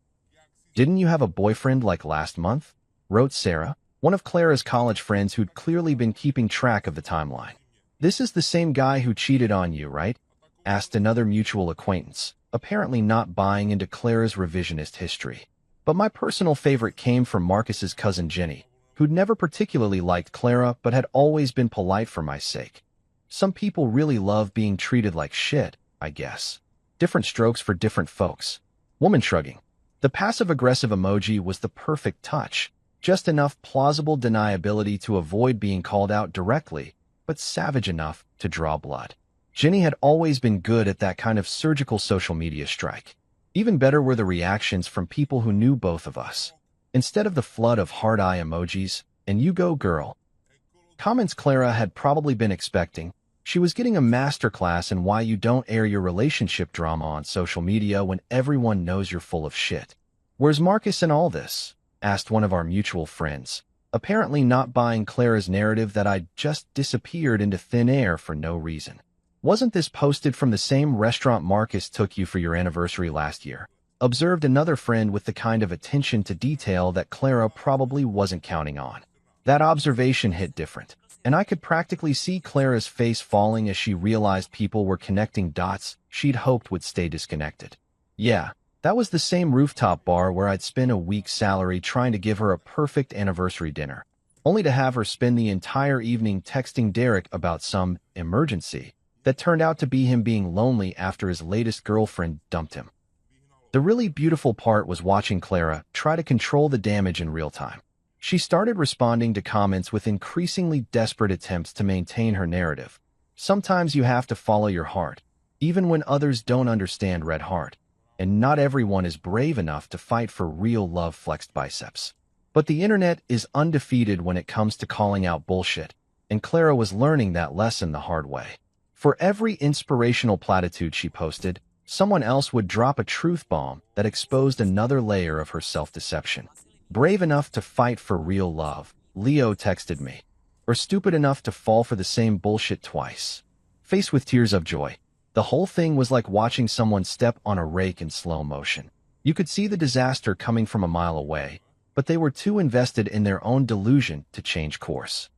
"Didn't you have a boyfriend like last month?" wrote Sarah, one of Clara's college friends who'd clearly been keeping track of the timeline. "This is the same guy who cheated on you, right?" asked another mutual acquaintance, apparently not buying into Clara's revisionist history. But my personal favorite came from Marcus's cousin Jenny, who'd never particularly liked Clara but had always been polite for my sake. Some people really love being treated like shit, I guess. Different strokes for different folks. Woman shrugging. The passive-aggressive emoji was the perfect touch, just enough plausible deniability to avoid being called out directly, but savage enough to draw blood. Jenny had always been good at that kind of surgical social media strike. Even better were the reactions from people who knew both of us. Instead of the flood of hard eye emojis, and you go girl, comments Clara had probably been expecting, she was getting a masterclass in why you don't air your relationship drama on social media when everyone knows you're full of shit. "Where's Marcus in all this?" asked one of our mutual friends, apparently not buying Clara's narrative that I'd just disappeared into thin air for no reason. "Wasn't this posted from the same restaurant Marcus took you for your anniversary last year?" observed another friend with the kind of attention to detail that Clara probably wasn't counting on. That observation hit different, and I could practically see Clara's face falling as she realized people were connecting dots she'd hoped would stay disconnected. Yeah, that was the same rooftop bar where I'd spent a week's salary trying to give her a perfect anniversary dinner, only to have her spend the entire evening texting Derek about some emergency that turned out to be him being lonely after his latest girlfriend dumped him. The really beautiful part was watching Clara try to control the damage in real time. She started responding to comments with increasingly desperate attempts to maintain her narrative. Sometimes you have to follow your heart, even when others don't understand red heart, and not everyone is brave enough to fight for real love flexed biceps. But the internet is undefeated when it comes to calling out bullshit, and Clara was learning that lesson the hard way. For every inspirational platitude she posted, someone else would drop a truth bomb that exposed another layer of her self-deception. "Brave enough to fight for real love," Leo texted me. "Or stupid enough to fall for the same bullshit twice." Faced with tears of joy. The whole thing was like watching someone step on a rake in slow motion. You could see the disaster coming from a mile away, but they were too invested in their own delusion to change course.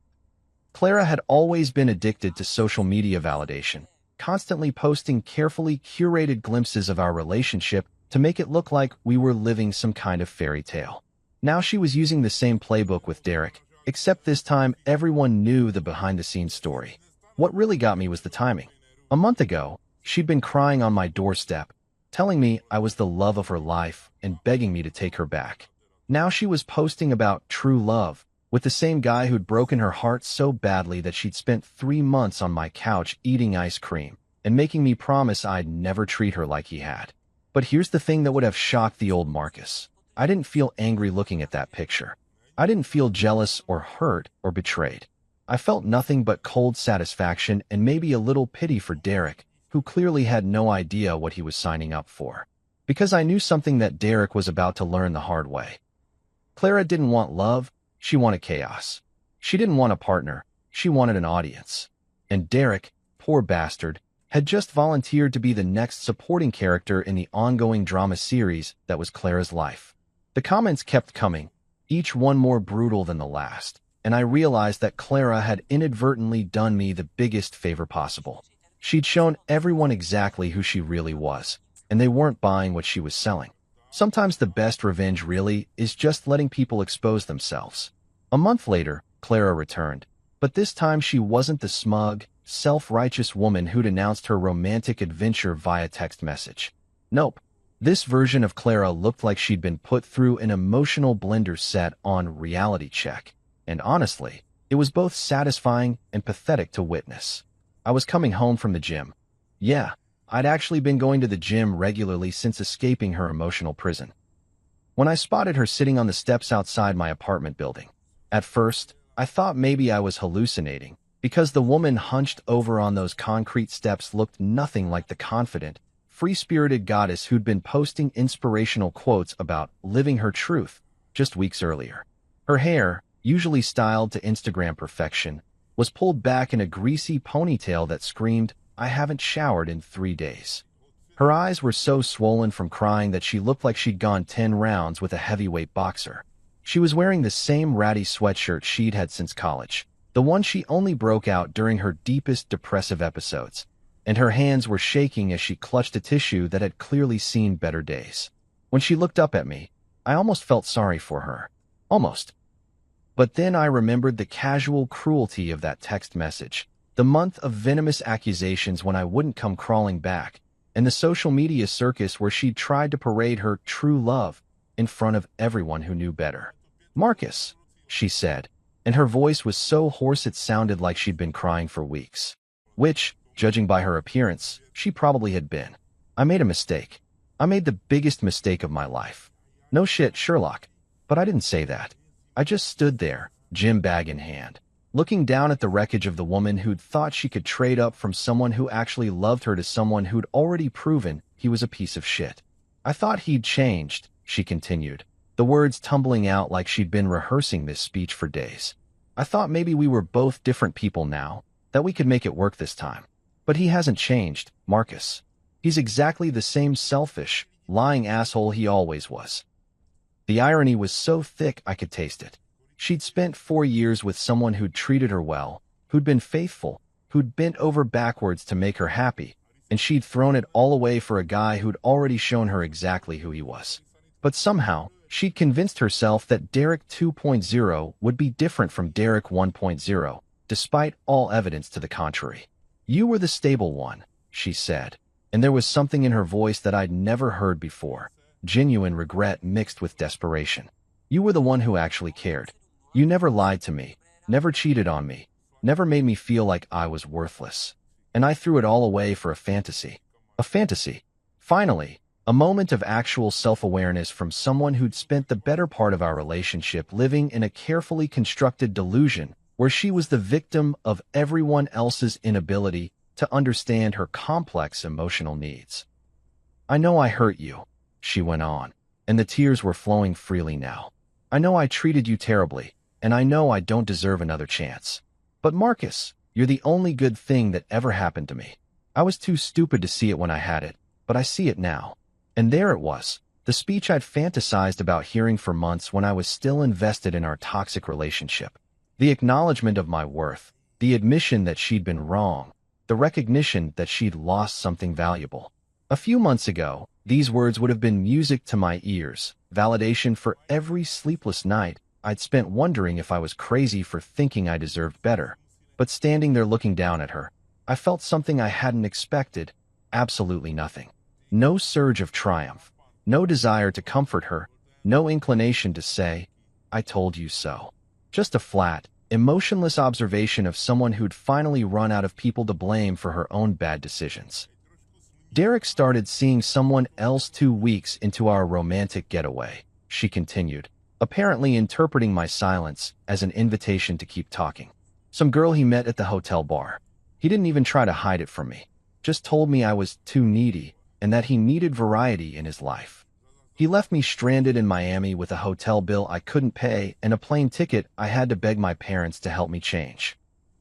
Clara had always been addicted to social media validation, constantly posting carefully curated glimpses of our relationship to make it look like we were living some kind of fairy tale. Now she was using the same playbook with Derek, except this time everyone knew the behind-the-scenes story. What really got me was the timing. A month ago, she'd been crying on my doorstep, telling me I was the love of her life and begging me to take her back. Now she was posting about true love, with the same guy who'd broken her heart so badly that she'd spent 3 months on my couch eating ice cream and making me promise I'd never treat her like he had. But here's the thing that would have shocked the old Marcus. I didn't feel angry looking at that picture. I didn't feel jealous or hurt or betrayed. I felt nothing but cold satisfaction and maybe a little pity for Derek, who clearly had no idea what he was signing up for. Because I knew something that Derek was about to learn the hard way. Clara didn't want love. She wanted chaos. She didn't want a partner. She wanted an audience. And Derek, poor bastard, had just volunteered to be the next supporting character in the ongoing drama series that was Clara's life. The comments kept coming, each one more brutal than the last, and I realized that Clara had inadvertently done me the biggest favor possible. She'd shown everyone exactly who she really was, and they weren't buying what she was selling. Sometimes the best revenge really is just letting people expose themselves. A month later, Clara returned, but this time she wasn't the smug, self-righteous woman who'd announced her romantic adventure via text message. Nope. This version of Clara looked like she'd been put through an emotional blender set on reality check. And honestly, it was both satisfying and pathetic to witness. I was coming home from the gym. Yeah, I'd actually been going to the gym regularly since escaping her emotional prison. When I spotted her sitting on the steps outside my apartment building. At first, I thought maybe I was hallucinating, because the woman hunched over on those concrete steps looked nothing like the confident, free-spirited goddess who'd been posting inspirational quotes about living her truth just weeks earlier. Her hair, usually styled to Instagram perfection, was pulled back in a greasy ponytail that screamed, "I haven't showered in 3 days." Her eyes were so swollen from crying that she looked like she'd gone 10 rounds with a heavyweight boxer. She was wearing the same ratty sweatshirt she'd had since college, the one she only broke out during her deepest depressive episodes, and her hands were shaking as she clutched a tissue that had clearly seen better days. When she looked up at me, I almost felt sorry for her. Almost. But then I remembered the casual cruelty of that text message, the month of venomous accusations when I wouldn't come crawling back, and the social media circus where she'd tried to parade her true love in front of everyone who knew better. "Marcus," she said, and her voice was so hoarse it sounded like she'd been crying for weeks. Which, judging by her appearance, she probably had been. I made a mistake. I made the biggest mistake of my life. No shit, Sherlock. But I didn't say that. I just stood there, gym bag in hand, looking down at the wreckage of the woman who'd thought she could trade up from someone who actually loved her to someone who'd already proven he was a piece of shit. "I thought he'd changed," she continued, the words tumbling out like she'd been rehearsing this speech for days. "I thought maybe we were both different people now, that we could make it work this time. But he hasn't changed, Marcus. He's exactly the same selfish, lying asshole he always was." The irony was so thick I could taste it. She'd spent 4 years with someone who'd treated her well, who'd been faithful, who'd bent over backwards to make her happy, and she'd thrown it all away for a guy who'd already shown her exactly who he was. But somehow, she'd convinced herself that Derek 2.0 would be different from Derek 1.0, despite all evidence to the contrary. "You were the stable one," she said, and there was something in her voice that I'd never heard before, genuine regret mixed with desperation. "You were the one who actually cared. You never lied to me, never cheated on me, never made me feel like I was worthless. And I threw it all away for a fantasy." A fantasy. Finally, a moment of actual self-awareness from someone who'd spent the better part of our relationship living in a carefully constructed delusion where she was the victim of everyone else's inability to understand her complex emotional needs. "I know I hurt you," she went on, and the tears were flowing freely now. "I know I treated you terribly, and I know I don't deserve another chance. But Marcus, you're the only good thing that ever happened to me. I was too stupid to see it when I had it, but I see it now." And there it was, the speech I'd fantasized about hearing for months when I was still invested in our toxic relationship. The acknowledgement of my worth, the admission that she'd been wrong, the recognition that she'd lost something valuable. A few months ago, these words would have been music to my ears, validation for every sleepless night I'd spent wondering if I was crazy for thinking I deserved better. But standing there looking down at her, I felt something I hadn't expected, absolutely nothing. No surge of triumph, no desire to comfort her, no inclination to say, "I told you so." Just a flat, emotionless observation of someone who'd finally run out of people to blame for her own bad decisions. "Derek started seeing someone else 2 weeks into our romantic getaway," she continued, apparently interpreting my silence as an invitation to keep talking. "Some girl he met at the hotel bar. He didn't even try to hide it from me, just told me I was too needy and that he needed variety in his life. He left me stranded in Miami with a hotel bill I couldn't pay and a plane ticket I had to beg my parents to help me change."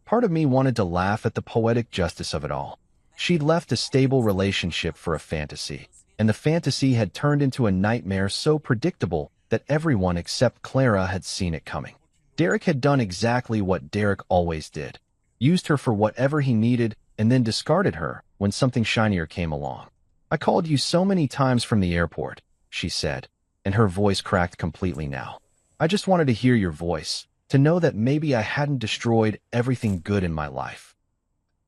Part of me wanted to laugh at the poetic justice of it all. She'd left a stable relationship for a fantasy, and the fantasy had turned into a nightmare so predictable that everyone except Clara had seen it coming. Derek had done exactly what Derek always did, used her for whatever he needed and then discarded her when something shinier came along. "I called you so many times from the airport," she said, and her voice cracked completely now. "I just wanted to hear your voice, to know that maybe I hadn't destroyed everything good in my life."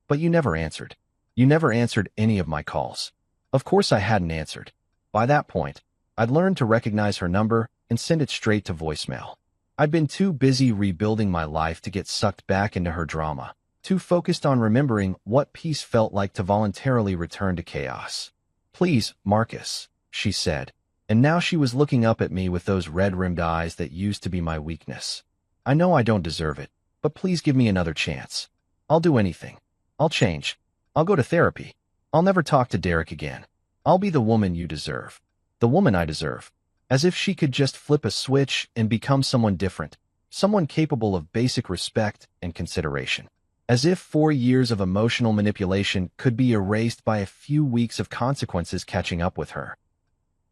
But you never answered. You never answered any of my calls. Of course I hadn't answered. By that point, I'd learned to recognize her number and send it straight to voicemail. I'd been too busy rebuilding my life to get sucked back into her drama, too focused on remembering what peace felt like to voluntarily return to chaos. "Please, Marcus," she said, and now she was looking up at me with those red-rimmed eyes that used to be my weakness. "I know I don't deserve it, but please give me another chance. I'll do anything. I'll change. I'll go to therapy. I'll never talk to Derek again. I'll be the woman you deserve. The woman I deserve." As if she could just flip a switch and become someone different, someone capable of basic respect and consideration. As if 4 years of emotional manipulation could be erased by a few weeks of consequences catching up with her.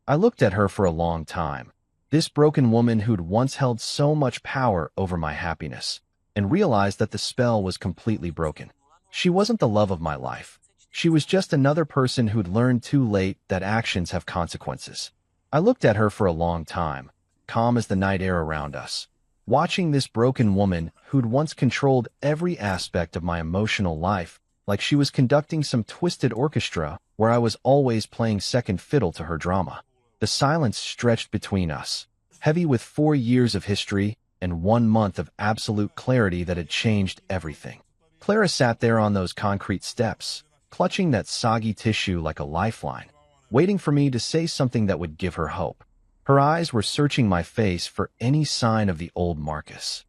I looked at her for a long time, this broken woman who'd once held so much power over my happiness, and realized that the spell was completely broken. She wasn't the love of my life. She was just another person who'd learned too late that actions have consequences. I looked at her for a long time, calm as the night air around us, watching this broken woman who'd once controlled every aspect of my emotional life, like she was conducting some twisted orchestra where I was always playing second fiddle to her drama. The silence stretched between us, heavy with 4 years of history and 1 month of absolute clarity that had changed everything. Clara sat there on those concrete steps, clutching that soggy tissue like a lifeline, waiting for me to say something that would give her hope. Her eyes were searching my face for any sign of the old Marcus.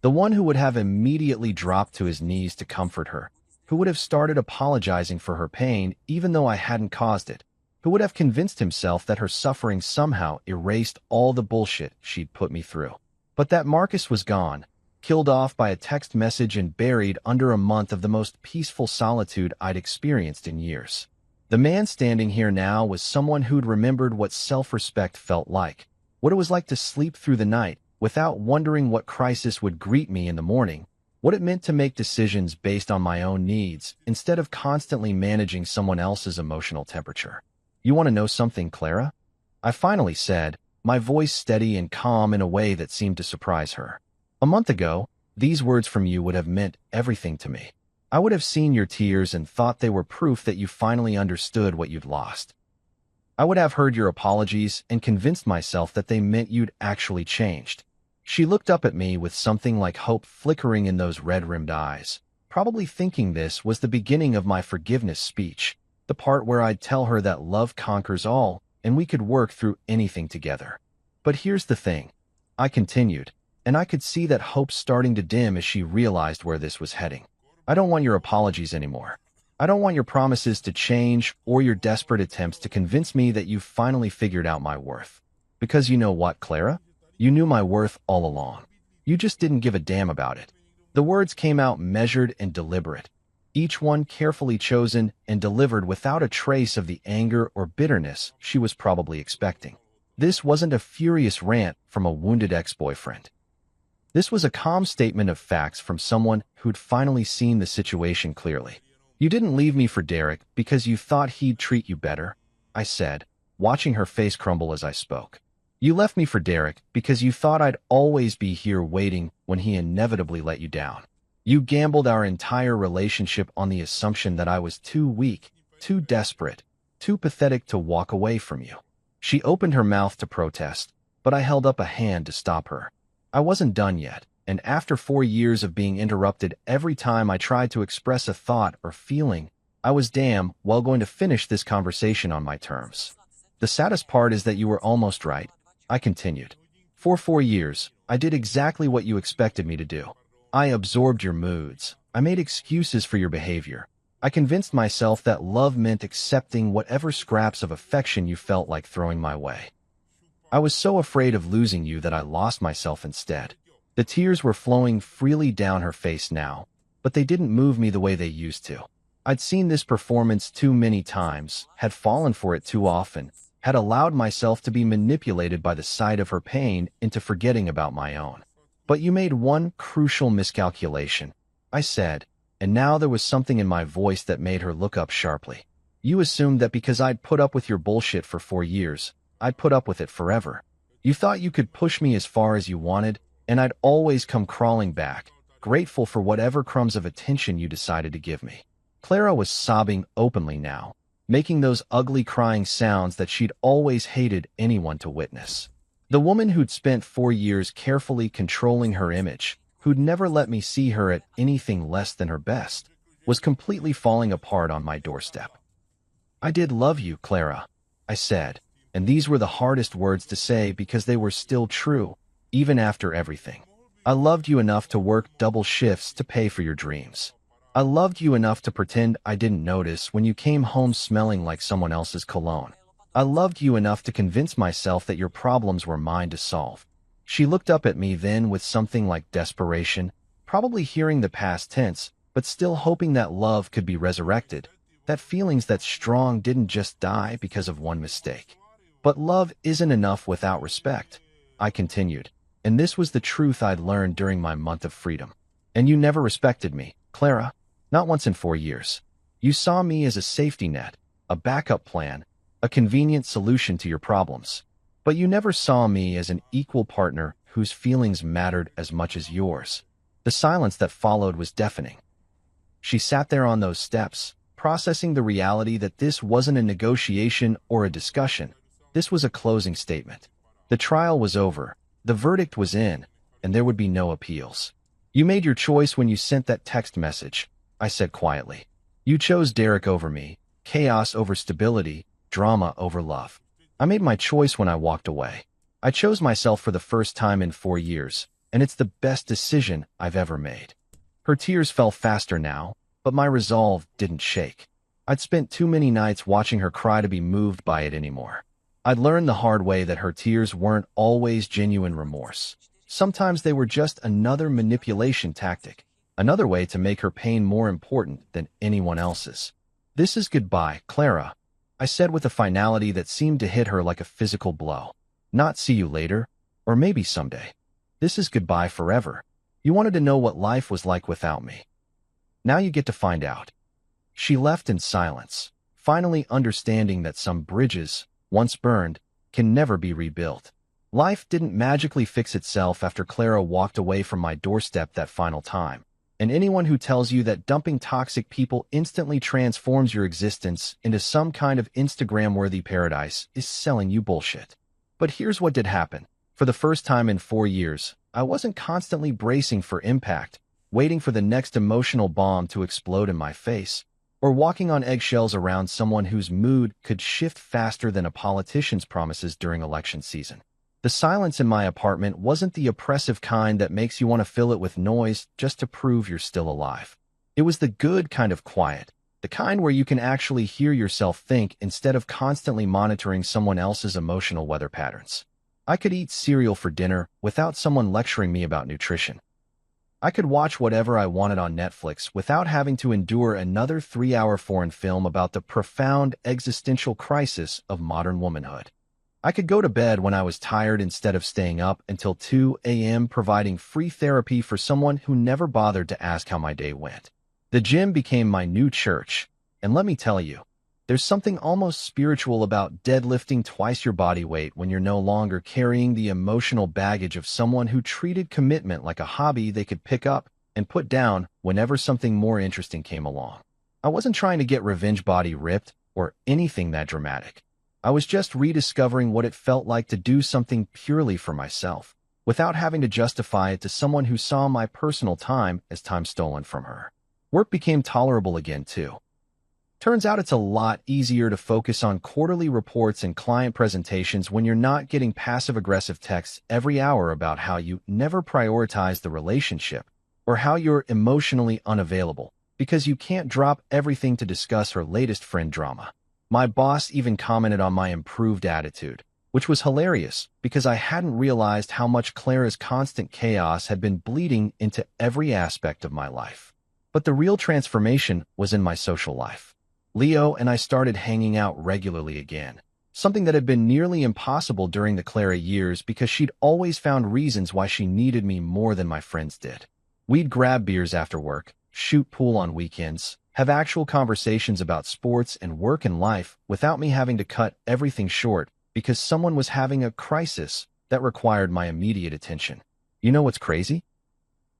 The one who would have immediately dropped to his knees to comfort her, who would have started apologizing for her pain even though I hadn't caused it, who would have convinced himself that her suffering somehow erased all the bullshit she'd put me through. But that Marcus was gone, killed off by a text message and buried under a month of the most peaceful solitude I'd experienced in years. The man standing here now was someone who'd remembered what self-respect felt like, what it was like to sleep through the night without wondering what crisis would greet me in the morning, what it meant to make decisions based on my own needs instead of constantly managing someone else's emotional temperature. "You want to know something, Clara?" I finally said, my voice steady and calm in a way that seemed to surprise her. "A month ago, these words from you would have meant everything to me. I would have seen your tears and thought they were proof that you finally understood what you'd lost. I would have heard your apologies and convinced myself that they meant you'd actually changed." She looked up at me with something like hope flickering in those red-rimmed eyes, probably thinking this was the beginning of my forgiveness speech, the part where I'd tell her that love conquers all and we could work through anything together. "But here's the thing," I continued, and I could see that hope starting to dim as she realized where this was heading. "I don't want your apologies anymore. I don't want your promises to change or your desperate attempts to convince me that you've finally figured out my worth. Because you know what, Clara? You knew my worth all along. You just didn't give a damn about it." The words came out measured and deliberate, each one carefully chosen and delivered without a trace of the anger or bitterness she was probably expecting. This wasn't a furious rant from a wounded ex-boyfriend. This was a calm statement of facts from someone who'd finally seen the situation clearly. "You didn't leave me for Derek because you thought he'd treat you better," I said, watching her face crumble as I spoke. "You left me for Derek because you thought I'd always be here waiting when he inevitably let you down. You gambled our entire relationship on the assumption that I was too weak, too desperate, too pathetic to walk away from you." She opened her mouth to protest, but I held up a hand to stop her. I wasn't done yet, and after 4 years of being interrupted every time I tried to express a thought or feeling, I was damn well going to finish this conversation on my terms. "The saddest part is that you were almost right," I continued. "For 4 years, I did exactly what you expected me to do. I absorbed your moods. I made excuses for your behavior. I convinced myself that love meant accepting whatever scraps of affection you felt like throwing my way. I was so afraid of losing you that I lost myself instead." The tears were flowing freely down her face now, but they didn't move me the way they used to. I'd seen this performance too many times, had fallen for it too often, had allowed myself to be manipulated by the sight of her pain into forgetting about my own. "But you made one crucial miscalculation," I said, and now there was something in my voice that made her look up sharply. "You assumed that because I'd put up with your bullshit for 4 years, I'd put up with it forever. You thought you could push me as far as you wanted, and I'd always come crawling back, grateful for whatever crumbs of attention you decided to give me. Clara was sobbing openly now, making those ugly crying sounds that she'd always hated anyone to witness. The woman who'd spent 4 years carefully controlling her image, who'd never let me see her at anything less than her best, was completely falling apart on my doorstep. "I did love you, Clara," I said, and these were the hardest words to say because they were still true, even after everything. "I loved you enough to work double shifts to pay for your dreams. I loved you enough to pretend I didn't notice when you came home smelling like someone else's cologne. I loved you enough to convince myself that your problems were mine to solve." She looked up at me then with something like desperation, probably hearing the past tense, but still hoping that love could be resurrected, that feelings that strong didn't just die because of one mistake. "But love isn't enough without respect," I continued, and this was the truth I'd learned during my month of freedom. "And you never respected me, Clara. Not once in 4 years. You saw me as a safety net, a backup plan, a convenient solution to your problems. But you never saw me as an equal partner whose feelings mattered as much as yours." The silence that followed was deafening. She sat there on those steps, processing the reality that this wasn't a negotiation or a discussion. This was a closing statement. The trial was over, the verdict was in, and there would be no appeals. "You made your choice when you sent that text message," I said quietly. "You chose Derek over me, chaos over stability, drama over love. I made my choice when I walked away. I chose myself for the first time in 4 years, and it's the best decision I've ever made." Her tears fell faster now, but my resolve didn't shake. I'd spent too many nights watching her cry to be moved by it anymore. I'd learned the hard way that her tears weren't always genuine remorse. Sometimes they were just another manipulation tactic, another way to make her pain more important than anyone else's. "This is goodbye, Clara," I said with a finality that seemed to hit her like a physical blow. "Not see you later, or maybe someday. This is goodbye forever. You wanted to know what life was like without me. Now you get to find out." She left in silence, finally understanding that some bridges, once burned, can never be rebuilt. Life didn't magically fix itself after Clara walked away from my doorstep that final time. And anyone who tells you that dumping toxic people instantly transforms your existence into some kind of Instagram-worthy paradise is selling you bullshit. But here's what did happen. For the first time in 4 years, I wasn't constantly bracing for impact, waiting for the next emotional bomb to explode in my face, or walking on eggshells around someone whose mood could shift faster than a politician's promises during election season. The silence in my apartment wasn't the oppressive kind that makes you want to fill it with noise just to prove you're still alive. It was the good kind of quiet, the kind where you can actually hear yourself think instead of constantly monitoring someone else's emotional weather patterns. I could eat cereal for dinner without someone lecturing me about nutrition. I could watch whatever I wanted on Netflix without having to endure another 3-hour foreign film about the profound existential crisis of modern womanhood. I could go to bed when I was tired instead of staying up until 2 a.m. providing free therapy for someone who never bothered to ask how my day went. The gym became my new church, and let me tell you, there's something almost spiritual about deadlifting twice your body weight when you're no longer carrying the emotional baggage of someone who treated commitment like a hobby they could pick up and put down whenever something more interesting came along. I wasn't trying to get revenge body ripped or anything that dramatic. I was just rediscovering what it felt like to do something purely for myself, without having to justify it to someone who saw my personal time as time stolen from her. Work became tolerable again, too. Turns out it's a lot easier to focus on quarterly reports and client presentations when you're not getting passive-aggressive texts every hour about how you never prioritize the relationship or how you're emotionally unavailable because you can't drop everything to discuss her latest friend drama. My boss even commented on my improved attitude, which was hilarious because I hadn't realized how much Clara's constant chaos had been bleeding into every aspect of my life. But the real transformation was in my social life. Leo and I started hanging out regularly again, something that had been nearly impossible during the Clara years because she'd always found reasons why she needed me more than my friends did. We'd grab beers after work, shoot pool on weekends, have actual conversations about sports and work and life without me having to cut everything short because someone was having a crisis that required my immediate attention. You know what's crazy?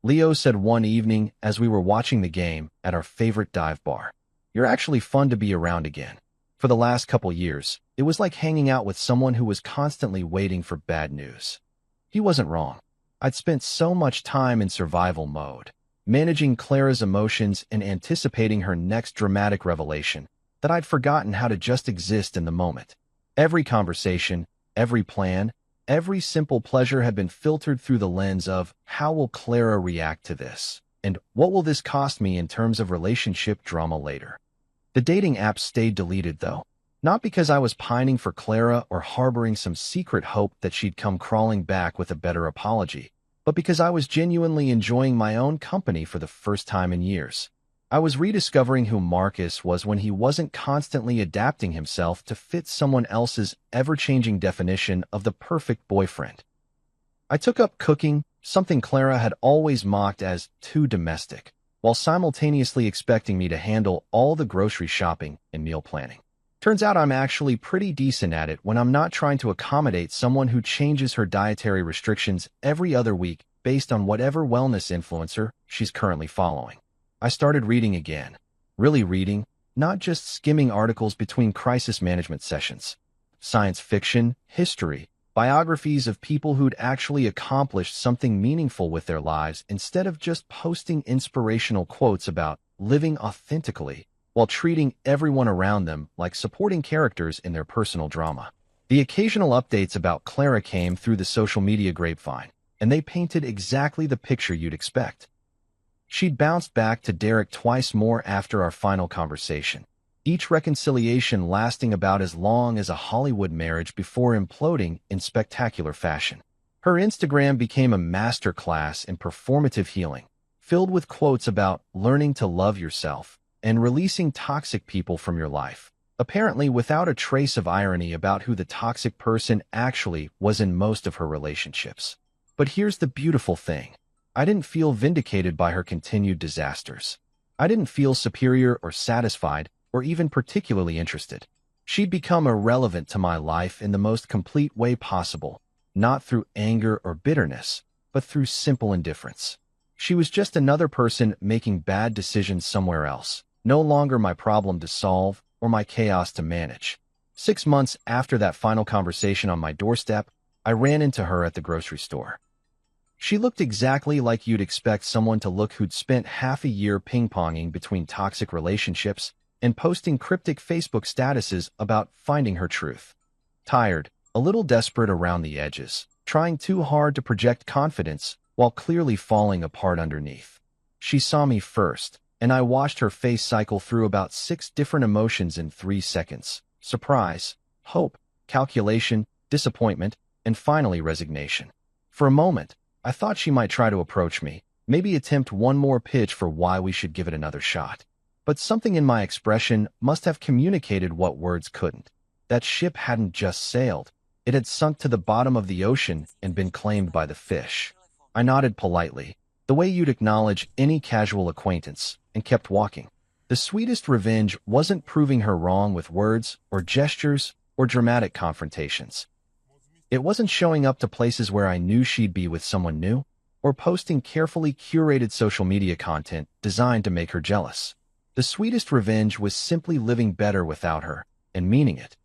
Leo said one evening as we were watching the game at our favorite dive bar. You're actually fun to be around again. For the last couple years, it was like hanging out with someone who was constantly waiting for bad news. He wasn't wrong. I'd spent so much time in survival mode, managing Clara's emotions and anticipating her next dramatic revelation, that I'd forgotten how to just exist in the moment. Every conversation, every plan, every simple pleasure had been filtered through the lens of how will Clara react to this, and what will this cost me in terms of relationship drama later. The dating apps stayed deleted, though, not because I was pining for Clara or harboring some secret hope that she'd come crawling back with a better apology, but because I was genuinely enjoying my own company for the first time in years. I was rediscovering who Marcus was when he wasn't constantly adapting himself to fit someone else's ever-changing definition of the perfect boyfriend. I took up cooking, something Clara had always mocked as too domestic, while simultaneously expecting me to handle all the grocery shopping and meal planning. Turns out I'm actually pretty decent at it when I'm not trying to accommodate someone who changes her dietary restrictions every other week based on whatever wellness influencer she's currently following. I started reading again. Really reading, not just skimming articles between crisis management sessions. Science fiction, history, biographies of people who'd actually accomplished something meaningful with their lives instead of just posting inspirational quotes about living authentically while treating everyone around them like supporting characters in their personal drama. The occasional updates about Clara came through the social media grapevine, and they painted exactly the picture you'd expect. She'd bounced back to Derek twice more after our final conversation, each reconciliation lasting about as long as a Hollywood marriage before imploding in spectacular fashion. Her Instagram became a masterclass in performative healing, filled with quotes about learning to love yourself and releasing toxic people from your life, apparently without a trace of irony about who the toxic person actually was in most of her relationships. But here's the beautiful thing. I didn't feel vindicated by her continued disasters. I didn't feel superior or satisfied or even particularly interested. She'd become irrelevant to my life in the most complete way possible, not through anger or bitterness, but through simple indifference. She was just another person making bad decisions somewhere else, no longer my problem to solve or my chaos to manage. 6 months after that final conversation on my doorstep, I ran into her at the grocery store. She looked exactly like you'd expect someone to look who'd spent half a year ping-ponging between toxic relationships and posting cryptic Facebook statuses about finding her truth. Tired, a little desperate around the edges, trying too hard to project confidence while clearly falling apart underneath. She saw me first, and I watched her face cycle through about 6 different emotions in 3 seconds. Surprise, hope, calculation, disappointment, and finally resignation. For a moment, I thought she might try to approach me, maybe attempt one more pitch for why we should give it another shot. But something in my expression must have communicated what words couldn't. That ship hadn't just sailed. It had sunk to the bottom of the ocean and been claimed by the fish. I nodded politely, the way you'd acknowledge any casual acquaintance, and kept walking. The sweetest revenge wasn't proving her wrong with words or gestures or dramatic confrontations. It wasn't showing up to places where I knew she'd be with someone new, or posting carefully curated social media content designed to make her jealous. The sweetest revenge was simply living better without her, and meaning it.